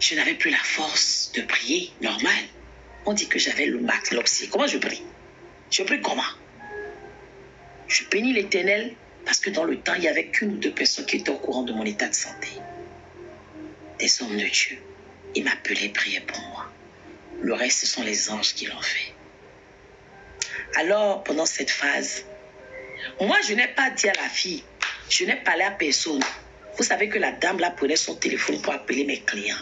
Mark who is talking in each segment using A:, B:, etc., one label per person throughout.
A: Je n'avais plus la force de prier, normal. On dit que j'avais le max, l'oxy. Comment je prie? Je prie comment? Je bénis l'Éternel parce que dans le temps, il n'y avait qu'une ou deux personnes qui étaient au courant de mon état de santé. Des hommes de Dieu. Ils m'appelaient, priaient pour moi. Le reste, ce sont les anges qui l'ont fait. Alors, pendant cette phase, moi, je n'ai pas dit à la fille, je n'ai parlé à personne. Vous savez que la dame là prenait son téléphone pour appeler mes clients.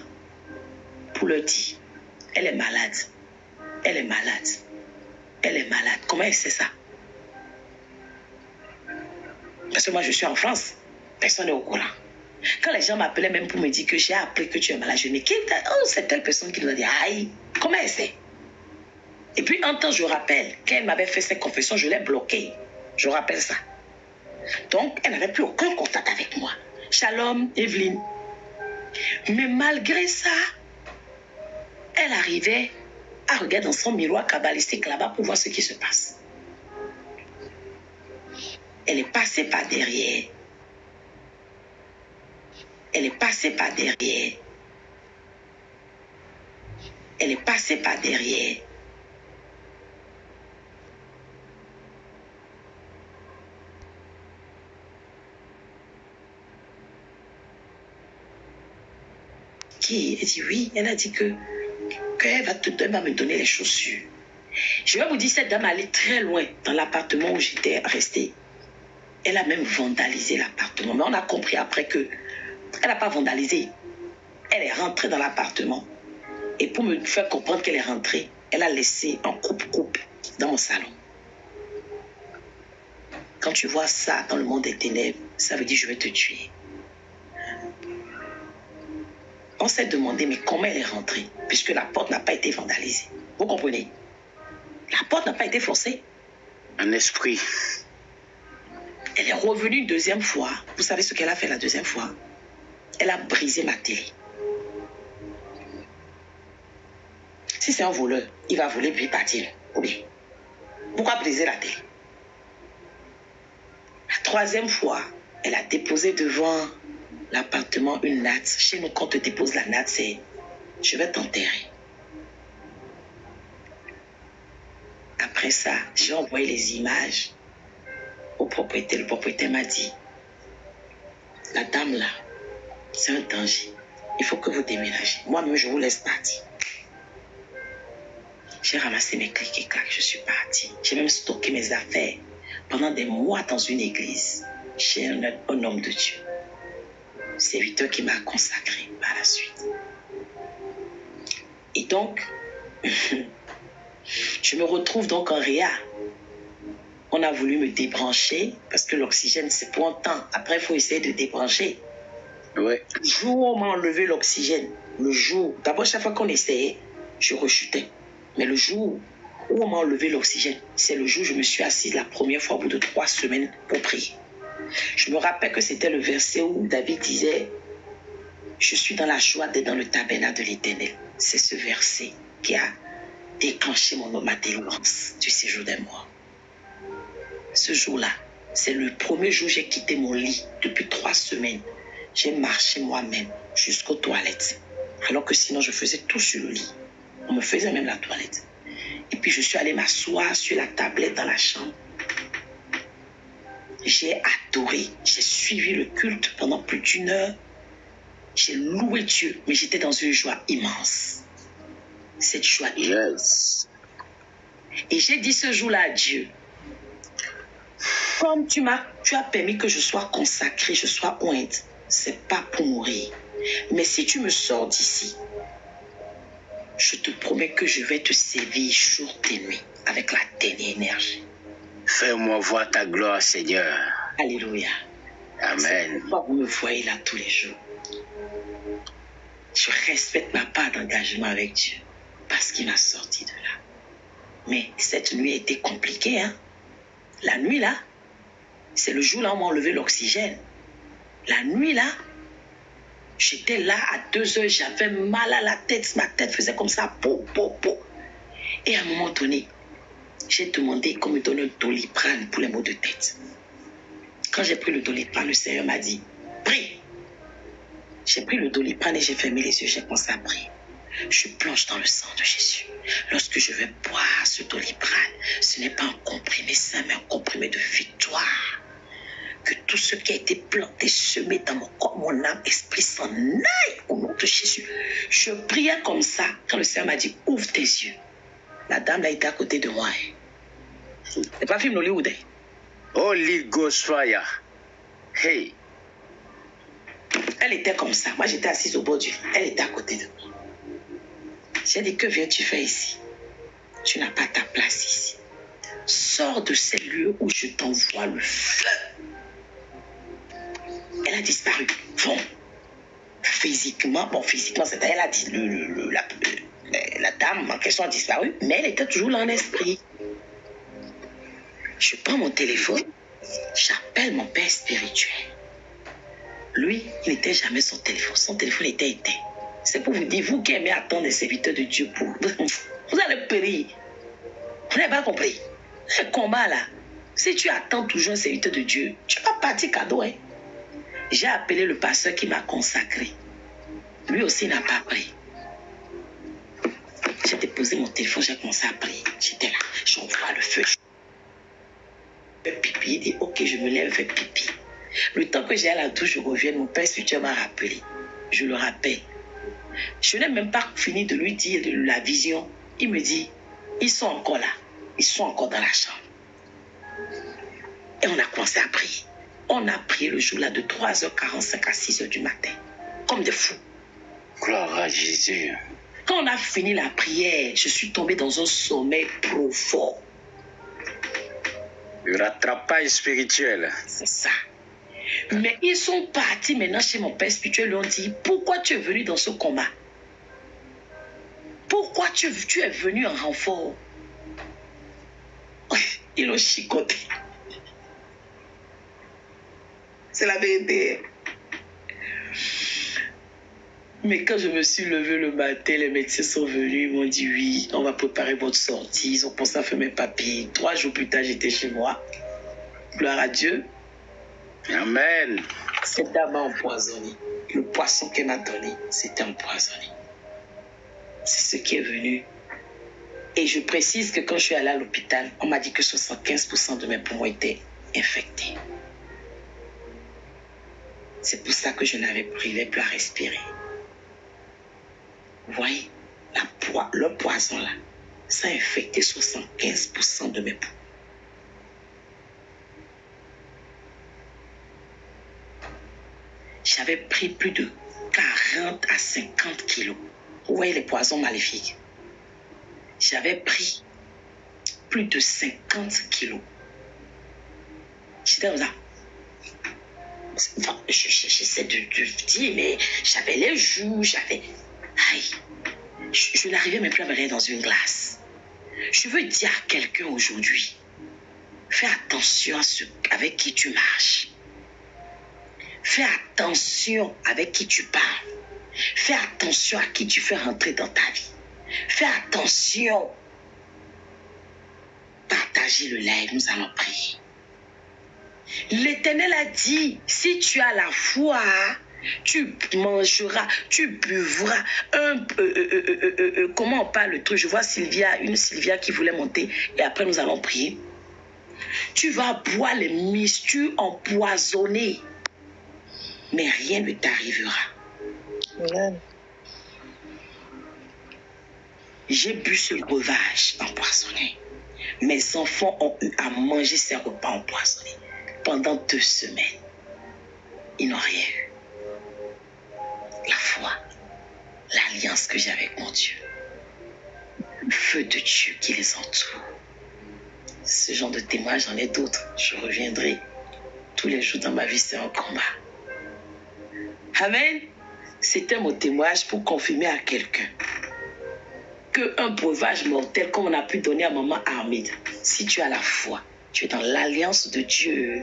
A: Pour leur dire, elle est malade. Elle est malade. Elle est malade. Comment elle sait ça? Parce que moi, je suis en France. Personne n'est au courant. Quand les gens m'appelaient même pour me dire que j'ai appris que tu es malade, je me dis, c'est telle personne qui nous a dit, aïe, comment elle sait? Et puis, un temps, je rappelle, quand elle m'avait fait cette confession, je l'ai bloquée. Je rappelle ça. Donc, elle n'avait plus aucun contact avec moi. Shalom, Evelyne. Mais malgré ça, elle arrivait à regarder dans son miroir kabbalistique là-bas pour voir ce qui se passe. Elle est passée par derrière. Elle est passée par derrière. Elle est passée par derrière. Qui? Elle dit oui. Elle a dit qu'elle va me donner les chaussures. Je vais vous dire, cette dame allait très loin dans l'appartement où j'étais restée. Elle a même vandalisé l'appartement. Mais on a compris après que elle n'a pas vandalisé. Elle est rentrée dans l'appartement. Et pour me faire comprendre qu'elle est rentrée, elle a laissé un coupe-coupe dans mon salon. Quand tu vois ça dans le monde des ténèbres, ça veut dire je vais te tuer. On s'est demandé, mais comment elle est rentrée? Puisque la porte n'a pas été vandalisée. Vous comprenez? La porte n'a pas été forcée.
B: Un esprit.
A: Elle est revenue une deuxième fois. Vous savez ce qu'elle a fait la deuxième fois? Elle a brisé ma télé. Si c'est un voleur, il va voler puis partir. Oui. Pourquoi briser la télé? La troisième fois, elle a déposé devant l'appartement une natte. Chez nous, quand on te dépose la natte, c'est je vais t'enterrer. Après ça, j'ai envoyé les images au propriétaire. Le propriétaire m'a dit, la dame là, c'est un danger. Il faut que vous déménagez. Moi-même, je vous laisse partir. J'ai ramassé mes clics et claques, je suis partie. J'ai même stocké mes affaires pendant des mois dans une église chez un homme de Dieu. Serviteur qui m'a consacré par la suite. Et donc, je me retrouve donc en réa. On a voulu me débrancher parce que l'oxygène, c'est pour un temps. Après, il faut essayer de débrancher.
B: Ouais.
A: Le jour où on m'a enlevé l'oxygène, le jour, d'abord, chaque fois qu'on essayait, je rechutais. Mais le jour où on m'a enlevé l'oxygène, c'est le jour où je me suis assise la première fois au bout de 3 semaines pour prier. Je me rappelle que c'était le verset où David disait « Je suis dans la joie d'être dans le tabernacle de l'Éternel ». C'est ce verset qui a déclenché ma délivrance du séjour des morts. Ce jour-là, c'est le premier jour où j'ai quitté mon lit depuis 3 semaines. J'ai marché moi-même jusqu'aux toilettes. Alors que sinon, je faisais tout sur le lit. On me faisait même la toilette. Et puis, je suis allée m'asseoir sur la tablette dans la chambre. J'ai adoré. J'ai suivi le culte pendant plus d'1 heure. J'ai loué Dieu, mais j'étais dans une joie immense. Cette joie.
B: Yes.
A: Et j'ai dit ce jour-là à Dieu, comme tu as permis que je sois consacrée, je sois ointe, c'est pas pour mourir. Mais si tu me sors d'ici, je te promets que je vais te servir jour et nuit avec la dernière énergie.
B: Fais-moi voir ta gloire, Seigneur.
A: Alléluia.
B: Amen.
A: C'est pourquoi vous me voyez là tous les jours. Je respecte ma part d'engagement avec Dieu parce qu'il m'a sorti de là. Mais cette nuit a été compliquée. Hein? La nuit là, c'est le jour là où on m'a enlevé l'oxygène. La nuit là, j'étais là à 2 heures, j'avais mal à la tête, ma tête faisait comme ça, po. Et à un moment donné, j'ai demandé qu'on me donne un Doliprane pour les maux de tête. Quand j'ai pris le Doliprane, le Seigneur m'a dit, prie. J'ai pris le Doliprane et j'ai fermé les yeux, j'ai commencé à prier. Je plonge dans le sang de Jésus. Lorsque je vais boire ce Doliprane, ce n'est pas un comprimé sain, mais un comprimé de victoire. Que tout ce qui a été planté, semé dans mon corps, mon âme, esprit s'en aille au nom de Jésus. Je priais comme ça quand le Seigneur m'a dit, ouvre tes yeux. La dame là était à côté de moi. C'est pas film Hollywood.
B: Holy Ghost fire. Hey.
A: Elle était comme ça. Moi, j'étais assise au bord du lit. Elle était à côté de moi. J'ai dit, que viens-tu faire ici? Tu n'as pas ta place ici. Sors de ces lieux où je t'envoie le feu. Elle a disparu. Bon. Physiquement, c'est-à-dire, elle a dit, la dame en question a disparu, mais elle était toujours là en esprit. Je prends mon téléphone, j'appelle mon père spirituel. Lui, il n'était jamais son téléphone était éteint. C'est pour vous dire, vous qui aimez attendre les serviteurs de Dieu, vous allez périr. Vous n'avez pas compris. Le combat là, si tu attends toujours un serviteur de Dieu, tu vas partir cadeau. Hein? J'ai appelé le pasteur qui m'a consacré. Lui aussi n'a pas pris. J'ai déposé mon téléphone, j'ai commencé à prier. J'étais là, j'envoie le feu. Je fais pipi, il dit, ok, je me lève, fais pipi. Le temps que j'ai à la douche, je reviens, mon père spirituel m'a rappelé. Je le rappelle. Je n'ai même pas fini de lui dire la vision. Il me dit, ils sont encore là. Ils sont encore dans la chambre. Et on a commencé à prier. On a prié le jour-là de 3h45 à 6h du matin. Comme des fous.
B: Gloire à Jésus.
A: Quand on a fini la prière, je suis tombée dans un sommeil profond.
B: Le rattrapage spirituel.
A: C'est ça. Mais ils sont partis maintenant chez mon père spirituel. Ils lui ont dit, pourquoi tu es venu dans ce combat? Pourquoi tu es venu en renfort? Ils l'ont chicoté. C'est la vérité. Mais quand je me suis levée le matin, les médecins sont venus, ils m'ont dit oui, on va préparer votre sortie. Ils ont pensé à faire mes papiers. 3 jours plus tard, j'étais chez moi. Gloire à Dieu.
B: Amen.
A: Cette dame m'a empoisonné. Le poisson qu'elle m'a donné, c'était empoisonné. C'est ce qui est venu. Et je précise que quand je suis allée à l'hôpital, on m'a dit que 75% de mes poumons étaient infectés. C'est pour ça que je n'arrivais plus à respirer. Vous voyez, le poison là, ça a infecté 75% de mes poumons. J'avais pris plus de 40 à 50 kilos. Vous voyez les poisons maléfiques. J'avais pris plus de 50 kilos. J'étais comme ça. Enfin, j'essaie de dire, mais j'avais les joues, j'avais... Aïe, je n'arrivais même plus à me regarder dans une glace. Je veux dire à quelqu'un aujourd'hui, fais attention à avec qui tu marches. Fais attention avec qui tu parles. Fais attention à qui tu fais rentrer dans ta vie. Fais attention. Partagez le live, nous allons prier. L'Éternel a dit, si tu as la foi, tu mangeras, tu buvras comment on parle le truc? Je vois une Sylvia qui voulait monter et après nous allons prier. Tu vas boire les mystures empoisonnées, mais rien ne t'arrivera.
C: Amen.
A: J'ai bu ce breuvage empoisonné. Mes enfants ont eu à manger ces repas empoisonnés. Pendant 2 semaines, ils n'ont rien eu. La foi, l'alliance que j'ai avec mon Dieu, le feu de Dieu qui les entoure. Ce genre de témoignage, j'en ai d'autres. Je reviendrai tous les jours dans ma vie, c'est un combat. Amen. C'était mon témoignage pour confirmer à quelqu'un qu'un breuvage mortel, comme on a pu donner à maman Armide, si tu as la foi, tu es dans l'alliance de Dieu.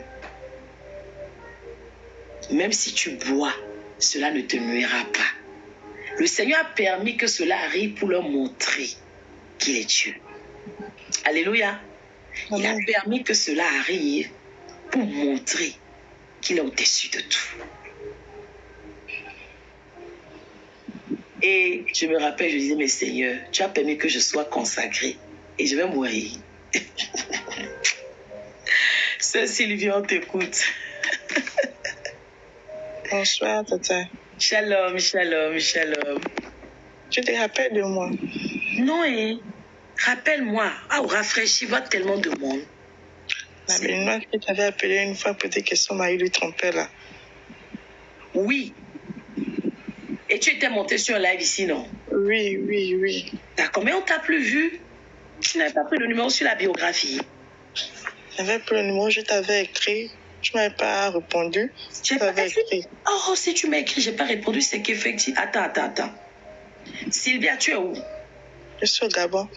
A: Même si tu bois, cela ne te nuira pas. Le Seigneur a permis que cela arrive pour leur montrer qu'il est Dieu. Alléluia. Il a permis que cela arrive pour montrer qu'il est au-dessus de tout. Et je me rappelle, je disais, mais Seigneur, tu as permis que je sois consacrée et je vais mourir. Sœur Sylvie, on t'écoute.
C: Bonsoir, Tata.
A: Shalom, shalom, shalom.
C: Tu te rappelles de moi?
A: Non, rappelle-moi. Ah, rafraîchis-moi tellement de monde.
C: La béninoise qui t'avait appelé une fois pour dire que son mari lui trompait là.
A: Oui. Et tu étais monté sur un live ici, non?
C: Oui.
A: D'accord, mais on t'a plus vu. Tu n'avais pas pris le numéro sur la biographie.
C: J'avais pris le numéro, je t'avais écrit. Tu m'avais pas répondu.
A: Tu m'avais écrit. Oh, si tu m'as écrit, j'ai pas répondu, c'est qu'effectivement... Attends. Sylvia, tu es où?
C: Je suis au Gabon.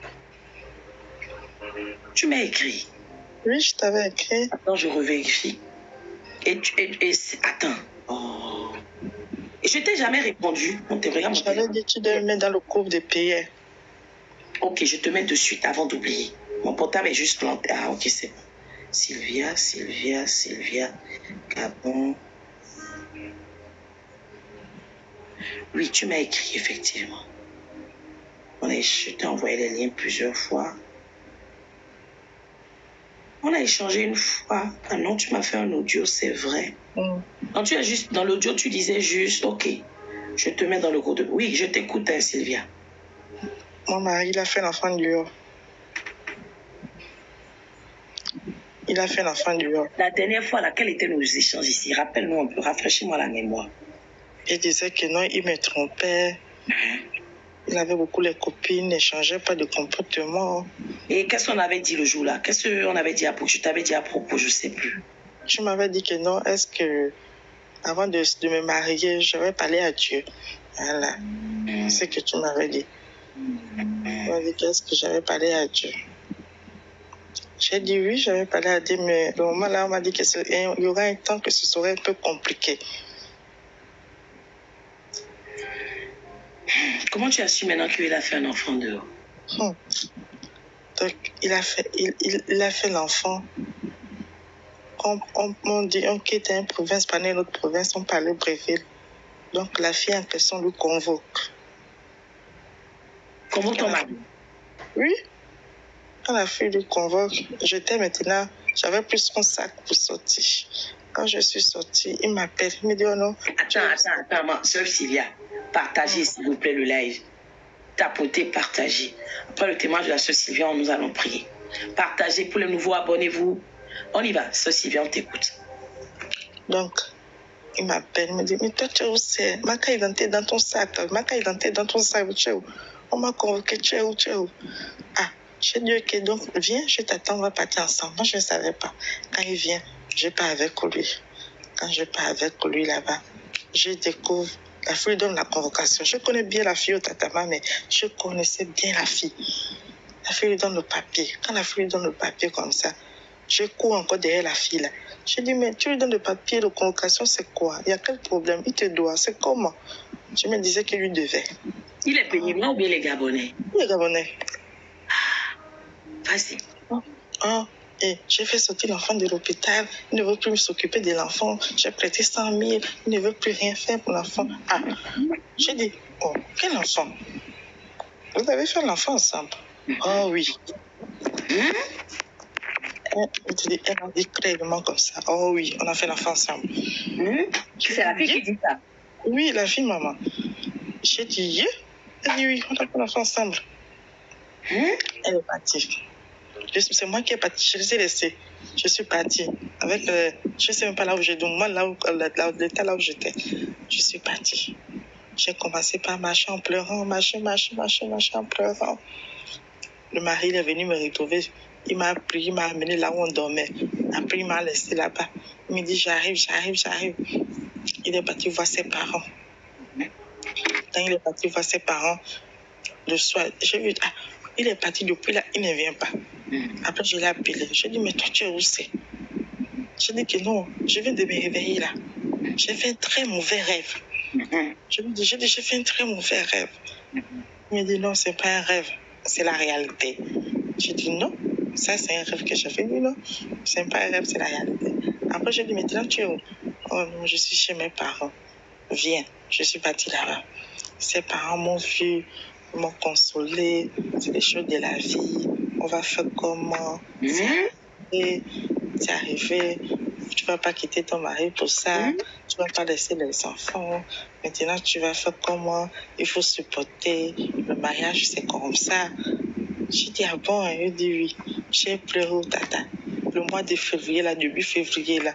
A: Tu m'as écrit.
C: Oui, je t'avais écrit.
A: Attends, je revérifie. Attends. Oh. Et je t'ai jamais répondu.
C: Je t'avais dit que tu devais me mettre dans le groupe des pays.
A: Ok, je te mets de suite avant d'oublier. Mon portable est juste planté. Ah, ok, c'est bon. Sylvia. Gabon. Oui, tu m'as écrit, effectivement. Je t'ai envoyé les liens plusieurs fois. On a échangé une fois. Ah non, tu m'as fait un audio, c'est vrai. Non, tu as juste, dans l'audio, tu disais juste, ok, je te mets dans le groupe de... Oui, je t'écoute, hein, Sylvia.
C: Mon mari, il a fait l'enfant du haut.
A: La dernière fois, quels étaient nos échanges ici? Rappelle-nous un peu, rafraîchis-moi la mémoire.
C: Il disait que non, il me trompait. Il avait beaucoup les copines, il n'échangeait pas de comportement.
A: Et qu'est-ce qu'on avait dit le jour-là? Qu'est-ce qu'on avait dit à propos? Je t'avais dit à propos, je ne sais plus.
C: Tu m'avais dit que non, est-ce que avant de me marier, j'avais parlé à Dieu. Voilà. C'est ce que tu m'avais dit. Tu m'avais dit qu'est-ce que j'avais parlé à Dieu. J'ai dit oui, j'avais parlé à Dieu, mais au moment là, on m'a dit qu'il y aura un temps que ce serait un peu compliqué.
A: Comment tu as su maintenant qu'il a fait un enfant dehors?
C: Donc, il a fait l'enfant. On dit, on quitte une province, par une autre province, on parlait Bréville. Donc, la fille en question lui convoque.
A: Comment ton mari?
C: Oui. Quand la fille lui convoque, j'avais plus son sac pour sortir. Quand je suis sortie, il m'appelle, il me dit, oh non.
A: Attends, sœur Sylvia, partagez s'il vous plaît le live. Tapotez, partagez. Après le témoignage de la sœur Sylvia, nous allons prier. Partagez pour les nouveaux, abonnez-vous. On y va, sœur Sylvia, on t'écoute.
C: Donc, il m'appelle, il me dit, mais toi, tu es où c'est? Ma carte d'identité dans ton sac. Tu es où? On m'a convoqué, tu es où? Ah, j'ai dit, ok, donc viens, je t'attends, on va partir ensemble. Moi, je ne savais pas. Quand il vient, je pars avec lui. Quand je pars avec lui là-bas, je découvre, la fille donne la convocation. Je connais bien la fille au Tatama, mais je connaissais bien la fille. La fille lui donne le papier. Quand la fille lui donne le papier comme ça, je cours encore derrière la fille là. Je dis, mais tu lui donnes le papier de convocation, c'est quoi? Il y a quel problème? Il te doit, c'est comment? Je me disais qu'il lui devait.
A: Il est béninois ou bien les Gabonais?
C: Il est Gabonais.
A: Vas-y.
C: Et j'ai fait sortir l'enfant de l'hôpital. Il ne veut plus s'occuper de l'enfant. J'ai prêté 100 000. Il ne veut plus rien faire pour l'enfant. Ah, j'ai dit, oh, quel enfant? Vous avez fait l'enfant ensemble? Oh oui. Elle a dit clairement comme ça. Oh oui, on a fait l'enfant ensemble.
A: C'est la fille qui dit ça?
C: Oui, la fille, maman. J'ai dit, yeah. Elle dit oui, on a fait l'enfant ensemble. Elle est partie. C'est moi qui est partie. Je les ai laissés. Je suis partie. Avec, je ne sais même pas là où j'ai dormi. Moi, l'état là où j'étais. Je suis partie. J'ai commencé par marcher en pleurant, marcher en pleurant. Le mari il est venu me retrouver. Il m'a pris, il m'a amené là où on dormait. Après, il m'a laissé là-bas. Il me dit, j'arrive. Il est parti voir ses parents. Quand il est parti voir ses parents, le soir, j'ai vu, il est parti depuis là, il ne vient pas. Après, je l'ai appelé. J'ai dit, mais toi, tu es où c'est? J'ai dit que non, je viens de me réveiller là. J'ai fait un très mauvais rêve. Je lui dis, j'ai fait un très mauvais rêve. Il me dit, non, c'est pas un rêve, c'est la réalité. J'ai dit, non, ça c'est un rêve que j'ai fait. Il dit, non, c'est pas un rêve, c'est la réalité. Après, j'ai dit, maintenant, tu es où? Oh non, je suis chez mes parents. Viens, je suis partie là-bas. Ses parents m'ont vu, ils m'ont consolé. C'est des choses de la vie. On va faire comment? C'est arrivé. Tu vas pas quitter ton mari pour ça. Tu vas pas laisser les enfants. Maintenant, tu vas faire comment? Il faut supporter. Le mariage, c'est comme ça. J'ai dit, ah bon? Il dit oui. J'ai pleuré, tata. Le mois de février, là, début février, là,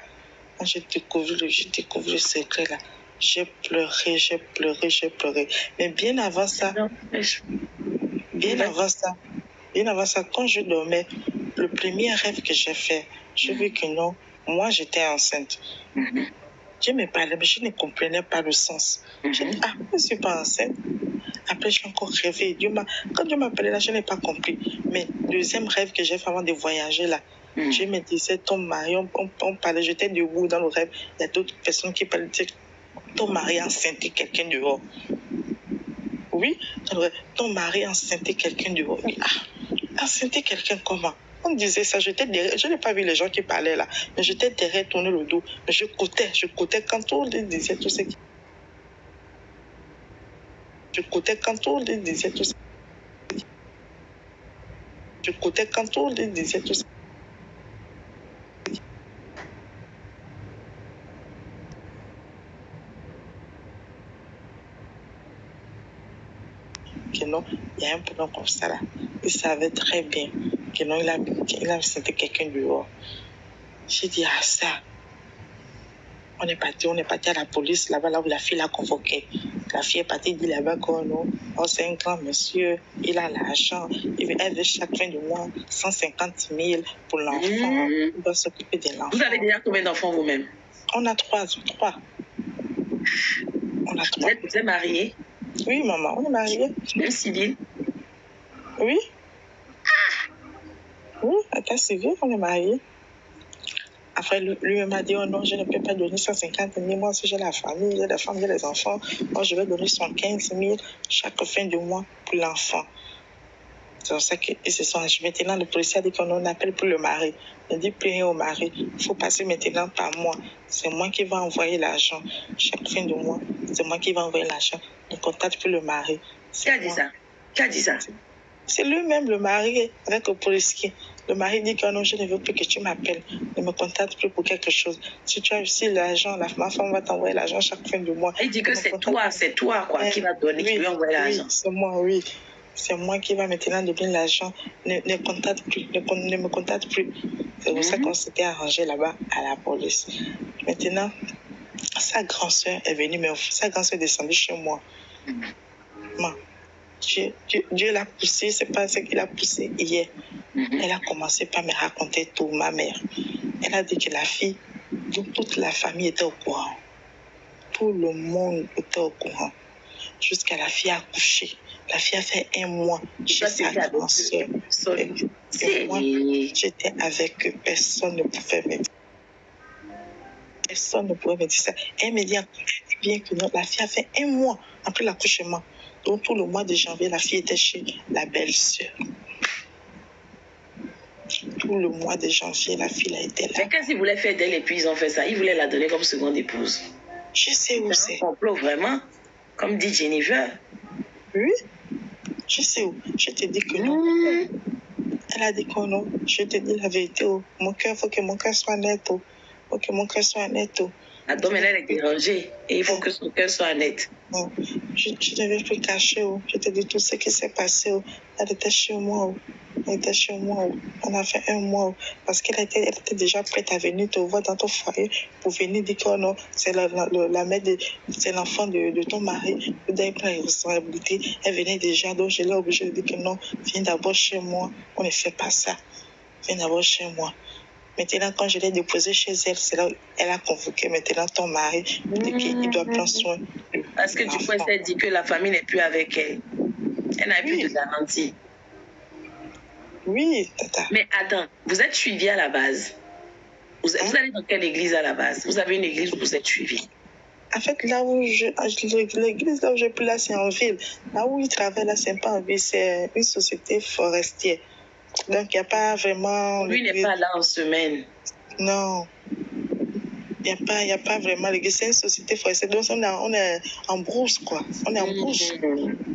C: quand j'ai découvert le secret, là, j'ai pleuré. Mais bien avant ça, quand je dormais, le premier rêve que j'ai fait, j'ai vu que non, moi j'étais enceinte. Dieu me parlait, mais je ne comprenais pas le sens. J'ai dit, ah, je ne suis pas enceinte. Après, j'ai encore rêvé. Quand Dieu m'appelait là, je n'ai pas compris. Mais le deuxième rêve que j'ai fait avant de voyager là, Dieu me disait, ton mari, on parlait, j'étais debout dans le rêve. Il y a d'autres personnes qui parlaient, ton mari a enceinté quelqu'un dehors. Oui, ton mari a enceinté quelqu'un dehors. Oui, enceinté quelqu'un comment? On disait ça, j'étais derrière, je n'ai pas vu les gens qui parlaient là, mais j'étais derrière, tourner le dos. Mais je côtais quand on disait tout ce qui... Je côtais quand on disait tout ce que non, il y a un peu comme ça là. Il savait très bien que non, il a enceinté quelqu'un dehors. J'ai dit, ah ça, on est parti à la police là-bas, là où la fille l'a convoqué. La fille est partie dire là-bas que non, oh, c'est un grand monsieur, il a l'argent, elle veut chaque fin de mois 150 000 pour l'enfant, il doit s'occuper de l'enfant.
A: Vous avez déjà combien d'enfants vous-même?
C: On a trois.
A: Vous êtes mariés?
C: Oui, maman, on est mariés.
A: Même civil?
C: Oui. Oui, à cas civil, on est mariés. Après, lui m'a dit, oh non, je ne peux pas donner 150 000. Moi aussi, j'ai la famille, j'ai la femme, j'ai les enfants. Moi, je vais donner 115 000 chaque fin de mois pour l'enfant. C'est pour ça qu'ils se sont achetés. Maintenant, le policier a dit qu'on appelle pour le mari. Il dit plus rien au mari. Il faut passer maintenant par moi. C'est moi qui vais envoyer l'argent. Chaque fin de mois, c'est moi qui vais envoyer l'argent. Il contacte plus le mari.
A: Qui a dit ça?
C: C'est lui-même, le mari, avec le policier. Le mari dit que non, je ne veux plus que tu m'appelles. Ne me contacte plus pour quelque chose. Si tu as aussi l'argent, ma femme va t'envoyer l'argent chaque fin de mois.
A: Il dit que c'est toi quoi, qui va donner, qui va envoyer l'argent.
C: Oui, c'est moi, oui. C'est moi qui va maintenant donner l'argent. Ne me contacte plus. C'est pour ça qu'on s'était arrangé là-bas à la police. Maintenant, sa grande soeur est venue, mais sa grande soeur est descendue chez moi. Dieu l'a poussé, c'est pas ce qu'il a poussé hier. Elle a commencé par me raconter tout, ma mère. Elle a dit que la fille, toute la famille était au courant. Tout le monde était au courant. Jusqu'à la fille a accouché. La fille a fait 1 mois chez sa grande soeur. Et moi, j'étais avec eux. Personne ne pouvait me dire ça. Elle me dit bien que non, la fille a fait 1 mois après l'accouchement. Donc, tout le mois de janvier, la fille était chez la belle-sœur. Tout le mois de janvier, la fille a été là.
A: Mais quand ils voulaient faire d'elle et puis ils ont fait ça, ils voulaient la donner comme seconde épouse.
C: Je sais où c'est.
A: Un complot vraiment, comme dit Jennifer.
C: Oui, je sais où. Je te dis que non. Elle a dit que non. Je te dis la vérité. Mon cœur, il faut que mon cœur soit net. Il faut que mon cœur soit net.
A: La dame, elle est dérangée et il faut que son cœur soit net.
C: Non, je ne vais plus cacher. Je te dis tout ce qui s'est passé. Elle était chez moi. On a fait 1 mois. Parce qu'elle était déjà prête à venir te voir dans ton foyer pour venir dire que non, c'est la mère, c'est l'enfant de ton mari. Vous avez plein de responsabilités. Elle venait déjà. Donc je l'ai obligée de dire que non, viens d'abord chez moi. On ne fait pas ça. Viens d'abord chez moi. Maintenant, quand je l'ai déposé chez elle, c'est là où elle a convoqué maintenant ton mari. Il dit qu'il doit prendre soin de
A: parce que du coup, elle s'est dit que la famille n'est plus avec elle. Elle n'a plus de garantie.
C: Oui, tata.
A: Mais attends, vous êtes suivi à la base. Vous allez dans quelle église à la base? Vous avez une église où vous êtes suivi?
C: En fait, là où l'église, là où je suis là, c'est en ville. Là où il travaille, là, c'est pas en ville, c'est une société forestière. Donc, il n'y a pas vraiment...
A: Lui n'est pas là en semaine.
C: Non. Il n'y a pas vraiment l'église. C'est une société forestière. Donc, on est en brousse, quoi. On est en brousse.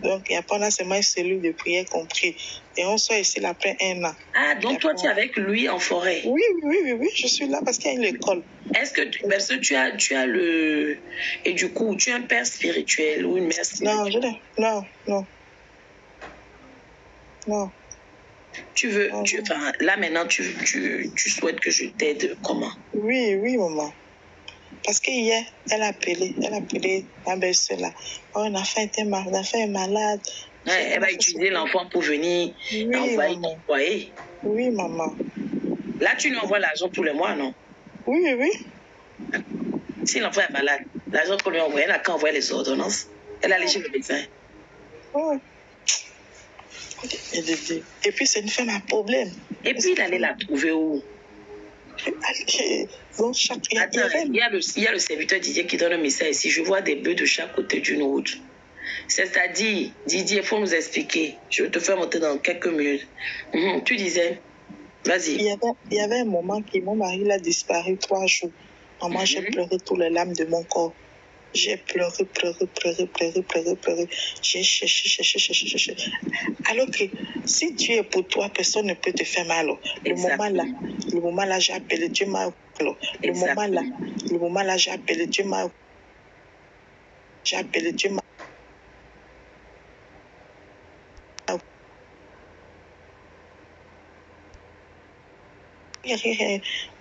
C: Donc, il n'y a pas, on a seulement une cellule de prière compris. Et on sort ici après 1 an.
A: Ah, donc toi, tu es avec lui en forêt?
C: Oui, je suis là parce qu'il y a une école.
A: Est-ce que tu as le... Et du coup, tu es un père spirituel ou une mère spirituelle?
C: Non.
A: Tu veux... Enfin, là, maintenant, tu souhaites que je t'aide comment?
C: Oui, maman. Parce qu'hier, elle a appelé ma belle-sœur là. Oh, l'enfant est malade.
A: Ouais, elle va utiliser l'enfant pour venir envoyer ton foyer.
C: Oui, maman.
A: Là, tu lui envoies l'argent tous les mois, non?
C: Oui.
A: Si l'enfant est malade, l'argent qu'on lui envoie, elle n'a qu'à envoyer les ordonnances. Elle allait chez le médecin.
C: Oh. Et puis, c'est une femme à problème.
A: Et puis, il allait la trouver où?
C: Donc,
A: il y a le serviteur Didier qui donne un message ici. Je vois des bœufs de chaque côté d'une route. C'est-à-dire, Didier, il faut nous expliquer. Je vais te faire monter dans quelques minutes. Tu disais, vas-y.
C: Il y avait un moment que mon mari a disparu 3 jours. Maman, j'ai pleuré toutes les larmes de mon corps. J'ai pleuré. J'ai cherché. Alors que si Dieu est pour toi, personne ne peut te faire mal. Le moment là, j'ai appelé Dieu m'a. Le moment là, j'ai appelé Dieu m'a.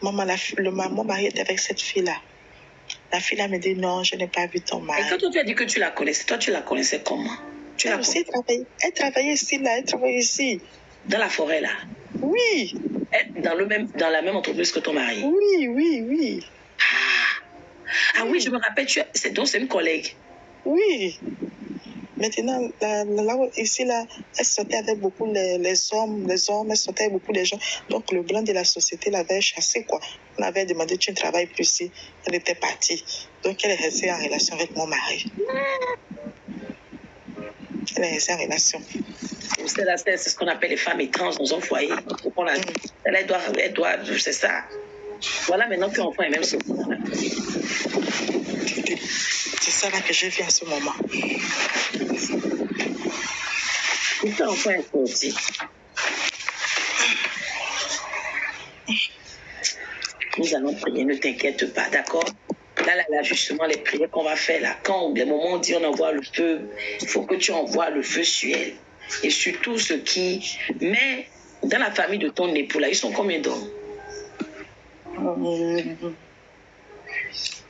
C: Maman, mon mari était avec cette fille-là. La fille là me dit non, je n'ai pas vu ton mari.
A: Et quand tu as dit que tu la connaissais, toi tu la connaissais comment?
C: Elle travaillait ici.
A: Dans la forêt là?
C: Oui.
A: Dans la même entreprise que ton mari?
C: Oui.
A: Ah oui, je me rappelle, c'est une collègue.
C: Oui. Maintenant, ici, là, elle sortait avec beaucoup les hommes, elle sortait avec beaucoup de gens. Donc, le blanc de la société l'avait chassée, quoi. On avait demandé, tu ne travailles plus ici. Elle était partie. Donc, elle est restée en relation avec mon mari. Elle est restée en relation.
A: C'est ce qu'on appelle les femmes étranges dans un foyer. Elle doit, c'est ça. Voilà, maintenant que l'enfant est même sorti.
C: C'est ça là que je vis en ce moment.
A: Pourquoi l'enfant est sorti? Nous allons prier, ne t'inquiète pas, d'accord? Là, justement, les prières qu'on va faire là, quand les moments où on dit on envoie le feu, il faut que tu envoies le feu sur elle. Et surtout ce qui... Mais dans la famille de ton époux là, ils sont combien d'hommes?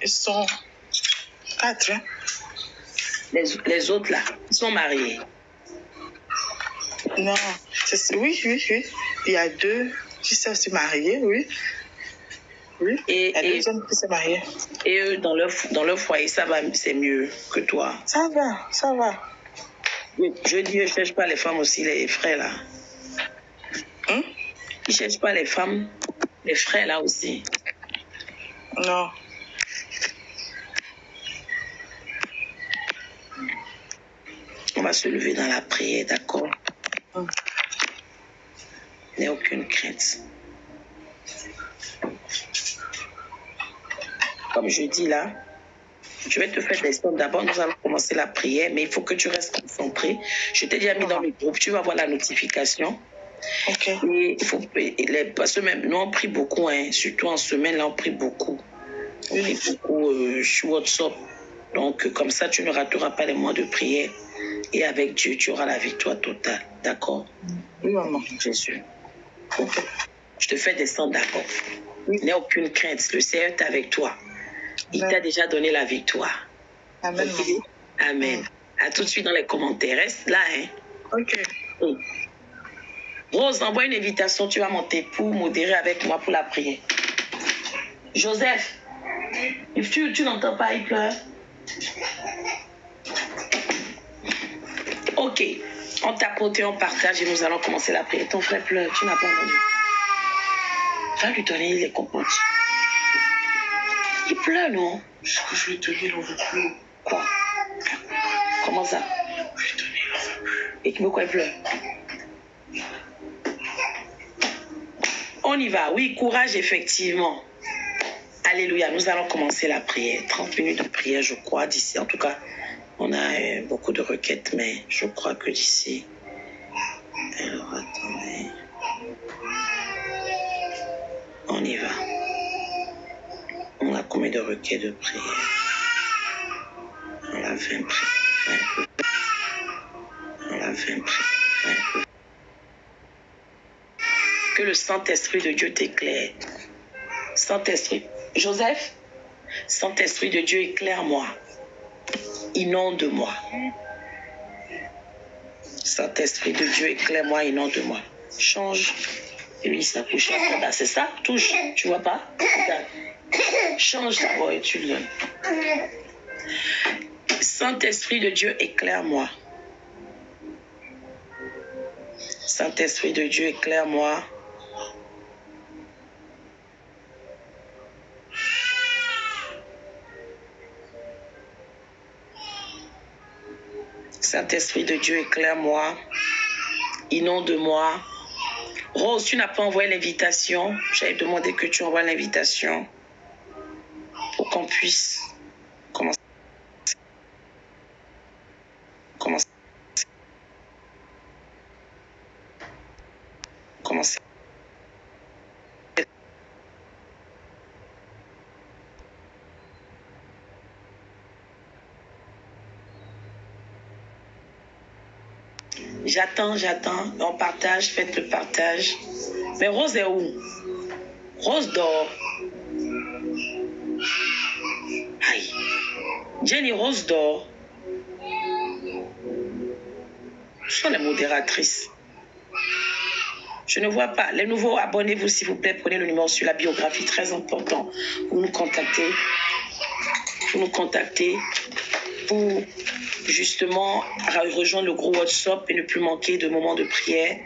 C: Ils sont 4. Hein?
A: Les autres là, ils sont mariés?
C: Non, oui. Il y a 2 qui sont aussi mariés, oui. Et il y a 2 hommes qui sont mariés.
A: Et eux, dans leur foyer, ça va, c'est mieux que toi?
C: Ça va.
A: Je dis, ils ne cherchent pas les femmes aussi, les frères là. Ils ne cherchent pas les femmes, les frères là aussi?
C: Non.
A: On va se lever dans la prière, d'accord? N'aie aucune crainte. Comme je dis là, je vais te faire des sons. D'abord, nous allons commencer la prière, mais il faut que tu restes concentré. Je t'ai déjà mis dans le groupe, tu vas voir la notification.
C: Ok.
A: Et il faut, parce que même, nous on prie beaucoup, hein, surtout en semaine, là on prie beaucoup. On prie beaucoup sur WhatsApp. Donc, comme ça, tu ne rateras pas les mois de prière. Et avec Dieu, tu auras la victoire totale. D'accord?
C: Oui, maman.
A: Jésus. Okay. Je te fais descendre, d'accord? N'aie aucune crainte. Le Seigneur est avec toi. Il t'a déjà donné la victoire.
C: Amen.
A: Okay? Amen. À tout de suite dans les commentaires. Reste là, hein?
C: Ok.
A: Rose, envoie une invitation. Tu vas monter pour modérer avec moi pour la prière. Joseph, tu n'entends pas, il pleure? Ok. On tapote, on partage et nous allons commencer la prière. Ton frère pleure, tu n'as pas entendu. Va lui donner les compotes. Il pleure, non?
C: Je vais lui donner, il n'en veut plus.
A: Quoi? Comment ça?
C: Je vais lui donner, il n'en veut plus.
A: Et pourquoi il pleure? On y va. Oui, courage, effectivement. Alléluia, nous allons commencer la prière. 30 minutes de prière, je crois, d'ici. En tout cas, on a beaucoup de requêtes, mais je crois que d'ici... Alors, attendez. On y va. On a combien de requêtes de prière? On a 20 prières. On a 20 prières. Que le Saint-Esprit de Dieu t'éclaire. Saint-Esprit, Joseph, Saint-Esprit de Dieu, éclaire-moi. Inonde-moi. Saint-Esprit de Dieu, éclaire-moi, inonde-moi. Change. Et lui, il s'accouche. C'est ça? Touche. Tu vois pas? Regarde. Change d'abord et tu le donnes. Saint-Esprit de Dieu, éclaire-moi. Saint-Esprit de Dieu, éclaire-moi. Saint-Esprit de Dieu, éclaire-moi. Inonde-moi. Rose, tu n'as pas envoyé l'invitation. J'avais demandé que tu envoies l'invitation pour qu'on puisse commencer. J'attends. On partage, faites le partage. Mais Rose est où? Rose dort. Aïe. Jenny, Rose dort. Ce sont les modératrices. Je ne vois pas. Les nouveaux, abonnez-vous s'il vous plaît. Prenez le numéro sur la biographie, très important. Vous nous contactez. Pour justement rejoindre le groupe WhatsApp et ne plus manquer de moments de prière.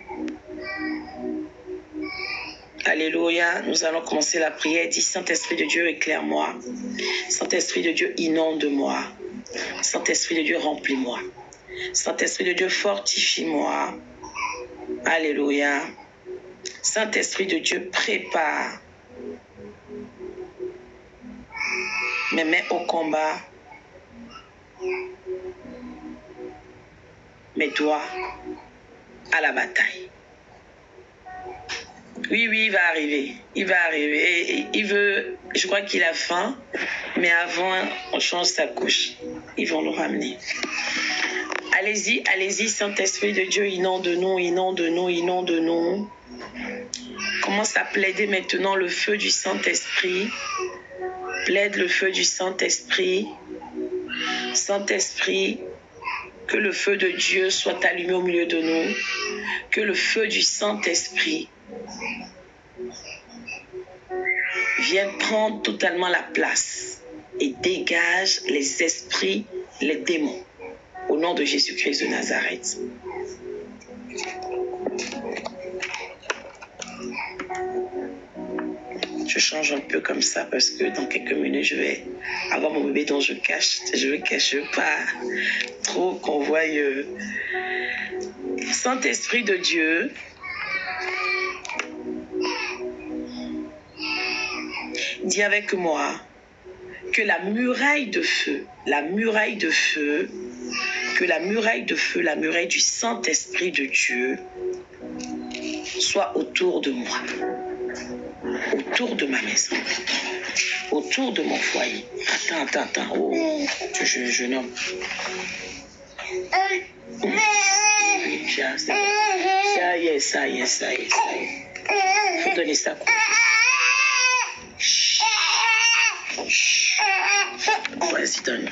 A: Alléluia. Nous allons commencer la prière. Dis, Saint-Esprit de Dieu, éclaire-moi. Saint-Esprit de Dieu, inonde-moi. Saint-Esprit de Dieu, remplis-moi. Saint-Esprit de Dieu, fortifie-moi. Alléluia. Saint-Esprit de Dieu, prépare mes mains au combat, mes doigts à la bataille. Oui, il va arriver. Et il veut, je crois qu'il a faim, mais avant, on change sa couche. Ils vont nous ramener. Allez-y, Saint-Esprit de Dieu, inonde-nous. Commence à plaider maintenant le feu du Saint-Esprit. Plaide le feu du Saint-Esprit. Saint-Esprit, que le feu de Dieu soit allumé au milieu de nous. Que le feu du Saint-Esprit vienne prendre totalement la place et dégage les esprits, les démons. Au nom de Jésus-Christ de Nazareth. Je change un peu comme ça parce que dans quelques minutes, je vais avoir mon bébé dont je cache. Je ne cache pas trop qu'on voie. Saint-Esprit de Dieu, dis avec moi que la muraille de feu, la muraille du Saint-Esprit de Dieu soit autour de moi, autour de ma maison, autour de mon foyer. Attends. Oh, jeune homme. Oui, ça y est. Faut donner ça. Vas-y, donne.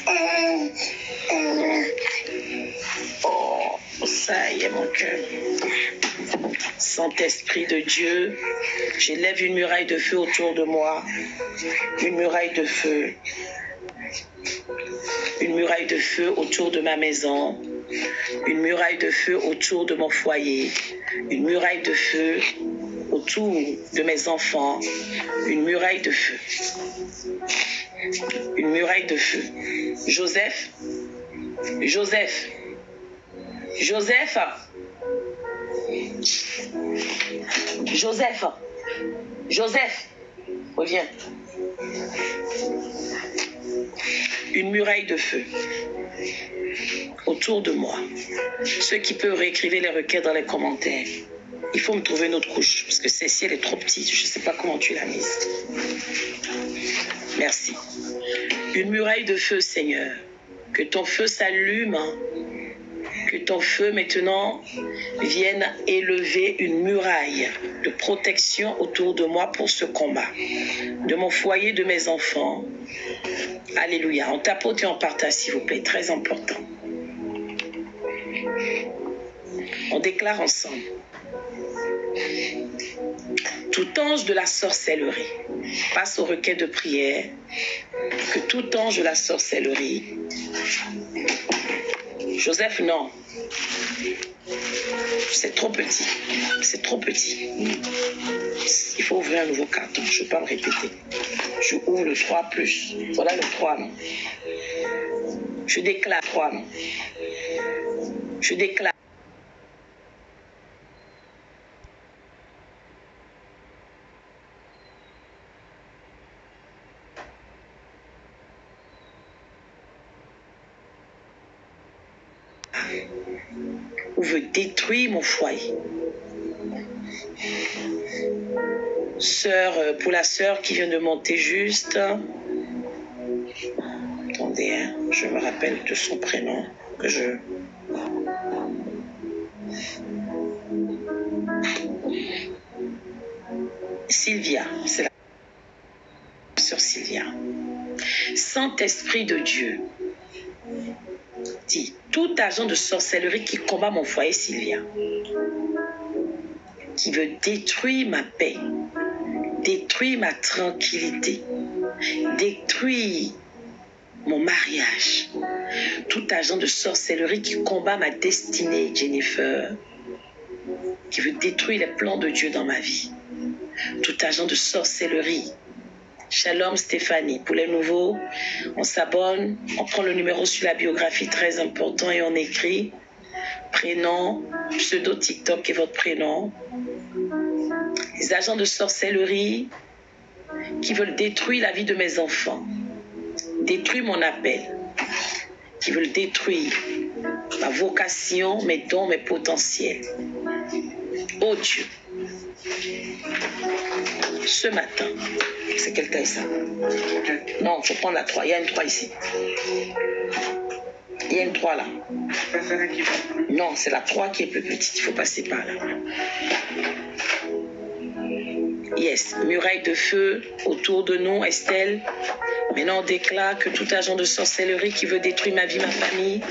A: Oh, ça y est, mon cœur. Saint-Esprit de Dieu, j'élève une muraille de feu autour de moi. Une muraille de feu. Une muraille de feu autour de ma maison. Une muraille de feu autour de mon foyer. Une muraille de feu autour de mes enfants. Une muraille de feu. Une muraille de feu. Joseph. Reviens. Une muraille de feu autour de moi. Ceux qui peuvent réécrire les requêtes dans les commentaires. Il faut me trouver une autre couche parce que celle-ci elle est trop petite. Je ne sais pas comment tu l'as mise. Merci. Une muraille de feu, Seigneur. Que ton feu s'allume. Que ton feu maintenant vienne élever une muraille de protection autour de moi pour ce combat. De mon foyer, de mes enfants. Alléluia. On tapote et on partage, s'il vous plaît. Très important. On déclare ensemble. Tout ange de la sorcellerie, passe aux requêtes de prière, que tout ange de la sorcellerie, Joseph, non, c'est trop petit, c'est trop petit. Il faut ouvrir un nouveau carton, je ne vais pas me répéter. Je ouvre le 3+, voilà le 3, non. Je déclare 3, non. Je déclare. Ou veut détruire mon foyer. Sœur, pour la sœur qui vient de monter juste. Attendez, hein, je me rappelle de son prénom que je... Sylvia, c'est la sœur Sylvia. Saint-Esprit de Dieu, dit, tout agent de sorcellerie qui combat mon foyer, Sylvia, qui veut détruire ma paix, détruire ma tranquillité, détruire mon mariage, tout agent de sorcellerie qui combat ma destinée, Jennifer, qui veut détruire les plans de Dieu dans ma vie, tout agent de sorcellerie. Shalom Stéphanie, pour les nouveaux, on s'abonne, on prend le numéro sur la biographie, très important, et on écrit prénom, pseudo TikTok et votre prénom. Les agents de sorcellerie qui veulent détruire la vie de mes enfants, détruire mon appel, qui veulent détruire ma vocation, mes dons, mes potentiels. Oh Dieu, ce matin, c'est quelle taille ça? Non, il faut prendre la 3, il y a une 3 ici. Il y a une 3 là. Non, c'est la 3 qui est plus petite, il faut passer par là. Yes, muraille de feu autour de nous, Estelle. Maintenant, on déclare que tout agent de sorcellerie qui veut détruire ma vie, ma famille,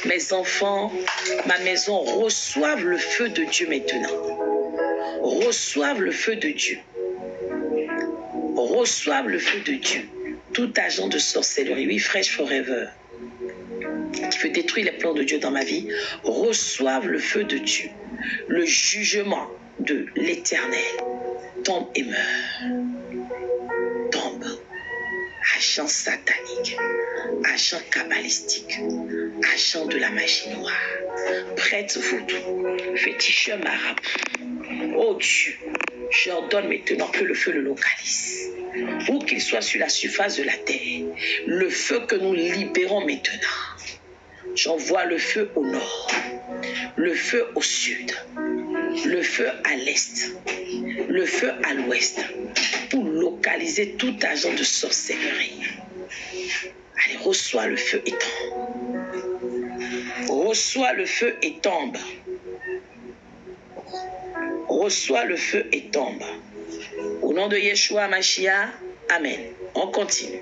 A: mes enfants, ma maison, reçoivent le feu de Dieu maintenant. Reçoivent le feu de Dieu. Reçoivent le feu de Dieu. Tout agent de sorcellerie, oui, Fresh Forever, qui veut détruire les plans de Dieu dans ma vie, reçoivent le feu de Dieu. Le jugement de l'Éternel tombe et meurt. Tombe. Agent satanique, agent kabbalistique, agent de la magie noire, prêtre vaudou, féticheur marabout. Oh Dieu, j'ordonne maintenant que le feu le localise. Où qu'il soit sur la surface de la terre, le feu que nous libérons maintenant. J'envoie le feu au nord, le feu au sud, le feu à l'est, le feu à l'ouest, pour localiser tout agent de sorcellerie. Allez, reçois le feu et tombe. Reçois le feu et tombe. Reçois le feu et tombe. Au nom de Yeshua Mashiach, Amen. On continue.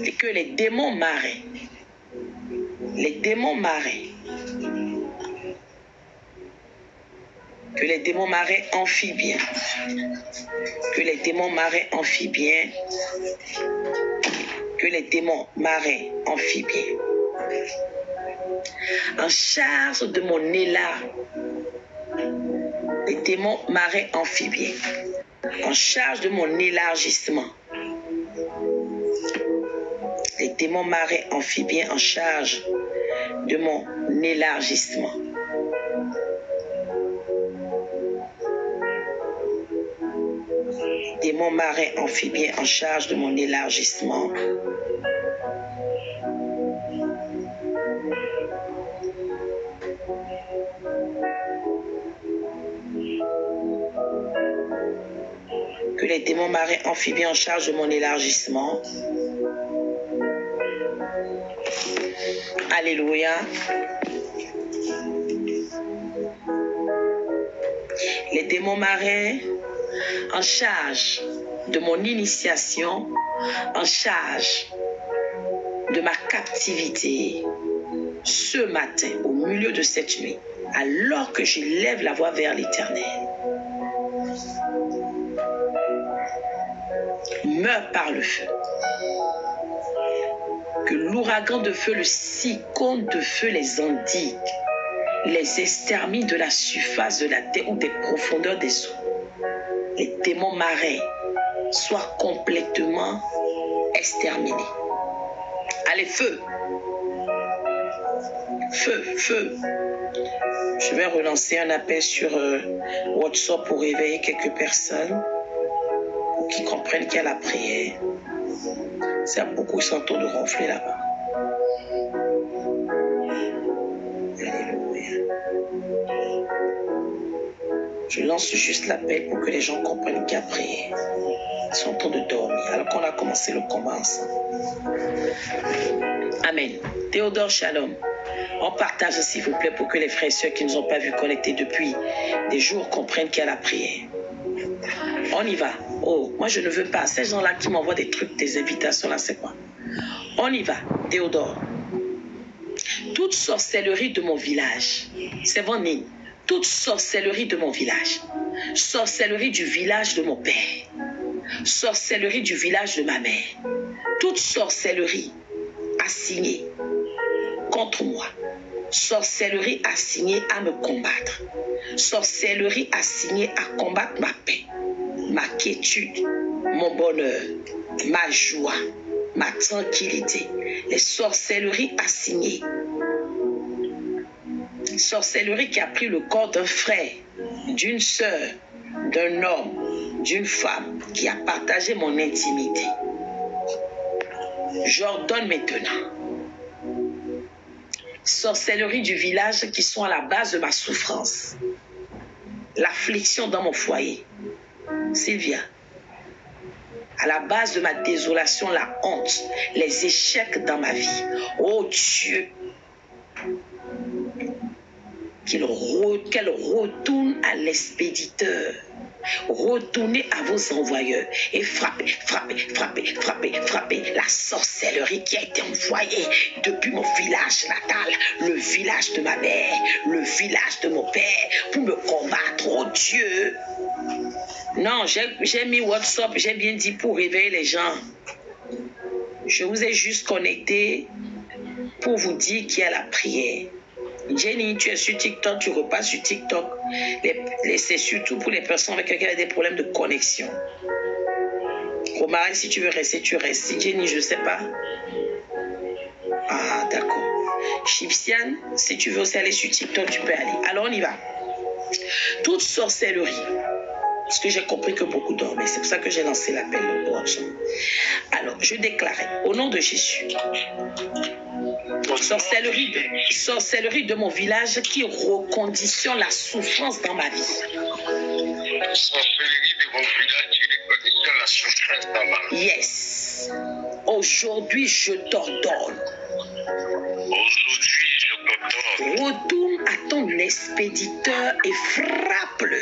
A: Et que les démons marins, que les démons marins amphibiens, que les démons marins amphibiens, que les démons marins amphibiens, en charge de mon élan, les démons marins amphibiens, en charge de mon élargissement, les démons marins amphibiens en charge de mon élargissement. démons marins amphibiens en charge de mon élargissement que les démons marins amphibiens en charge de mon élargissement. Alléluia. Les démons marins en charge de mon initiation, en charge de ma captivité, ce matin, au milieu de cette nuit, alors que je lève la voix vers l'Éternel, meurs par le feu. Que l'ouragan de feu, le cyclone de feu les endigue, les extermine de la surface de la terre ou des profondeurs des eaux. Les démons marins soient complètement exterminés. Allez, feu! Feu, feu! Je vais relancer un appel sur WhatsApp pour réveiller quelques personnes pour qu'ils comprennent qu'il y a la prière. C'est beaucoup, ils sont en train de ronfler là-bas. Alléluia. Je lance juste l'appel pour que les gens comprennent qu'il y a prière. Ils sont en train de dormir alors qu'on a commencé le combat ensemble. Amen. Théodore, shalom. On partage s'il vous plaît pour que les frères et sœurs qui ne nous ont pas vus connectés depuis des jours comprennent qu'il y a la prière. On y va. Oh, moi je ne veux pas. Ces gens-là qui m'envoient des trucs, des invitations là, c'est quoi? On y va, Théodore. Toute sorcellerie de mon village, c'est Vanine. Toute sorcellerie de mon village, sorcellerie du village de mon père, sorcellerie du village de ma mère, toute sorcellerie assignée contre moi, sorcellerie assignée à me combattre, sorcellerie assignée à combattre ma paix, ma quiétude, mon bonheur, ma joie, ma tranquillité, les sorcelleries assignées. Sorcellerie qui a pris le corps d'un frère, d'une sœur, d'un homme, d'une femme qui a partagé mon intimité. J'ordonne maintenant. Sorcellerie du village qui sont à la base de ma souffrance. L'affliction dans mon foyer. Sylvia. À la base de ma désolation, la honte, les échecs dans ma vie. Oh Dieu, qu'elle retourne à l'expéditeur. Retournez à vos envoyeurs et frappez, frappez, frappez, frappez, frappez la sorcellerie qui a été envoyée depuis mon village natal, le village de ma mère, le village de mon père, pour me combattre. Oh Dieu! Non, j'ai mis WhatsApp, j'ai bien dit pour réveiller les gens. Je vous ai juste connecté pour vous dire qu'il y a la prière. Jenny, tu es sur TikTok, tu repasses sur TikTok. C'est surtout pour les personnes avec lesquelles il y a des problèmes de connexion. Romare, si tu veux rester, tu restes. Si Jenny, je ne sais pas. Ah, d'accord. Chipsiane, si tu veux aussi aller sur TikTok, tu peux aller. Alors, on y va. Toute sorcellerie. Parce que j'ai compris que beaucoup dormaient. C'est pour ça que j'ai lancé l'appel au WhatsApp. Alors, je déclarais, au nom de Jésus, sorcellerie de mon village qui reconditionne la souffrance dans ma vie.
D: Sorcellerie de mon village qui reconditionne la souffrance dans ma vie.
A: Yes. Aujourd'hui, je t'ordonne.
D: Aujourd'hui, je t'ordonne.
A: Retourne à ton expéditeur et frappe-le.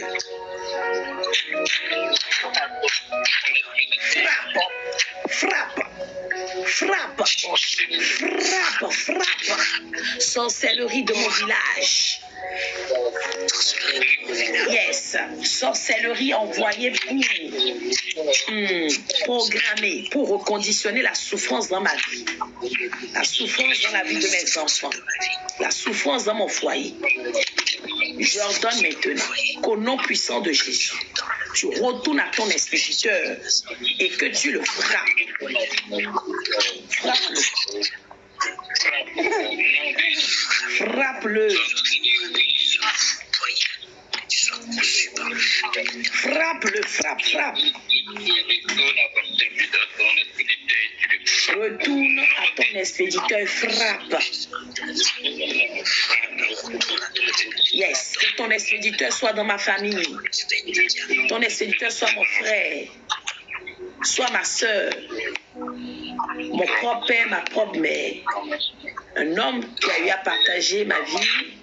A: Frappe. Frappe. Frappe. Frappe. Sorcellerie de mon village. Yes. Sorcellerie envoyée pour programmer, pour reconditionner la souffrance dans ma vie. La souffrance dans la vie de mes enfants. La souffrance dans mon foyer. J'ordonne maintenant qu'au nom puissant de Jésus, tu retournes à ton expéditeur et que tu le frappes. Frappe-le. Frappe-le. Frappe-le, frappe. Retourne à ton expéditeur et frappe. Yes, que ton expéditeur soit dans ma famille. Ton expéditeur soit mon frère. Soit ma soeur. Mon propre père, ma propre mère. Un homme qui a eu à partager ma vie.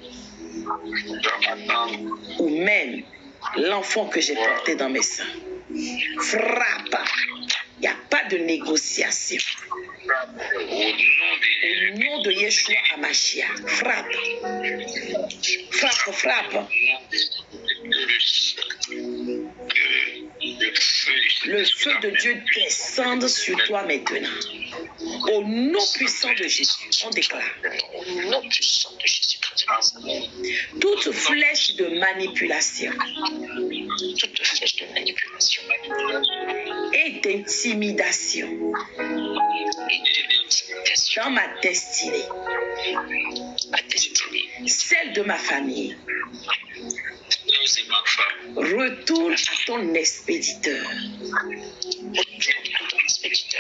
A: Ou même l'enfant que j'ai porté dans mes seins. Frappe. Il n'y a pas de négociation. Au nom de Yeshua HaMashiach, frappe. Frappe, frappe. Le feu de Dieu descende sur toi maintenant. Au nom puissant de Jésus, on déclare. Au nom puissant de Jésus. Toute flèche de manipulation. Toute flèche de manipulation. Et d'intimidation. Dans ma destinée. Celle de ma famille. Retourne à ton expéditeur.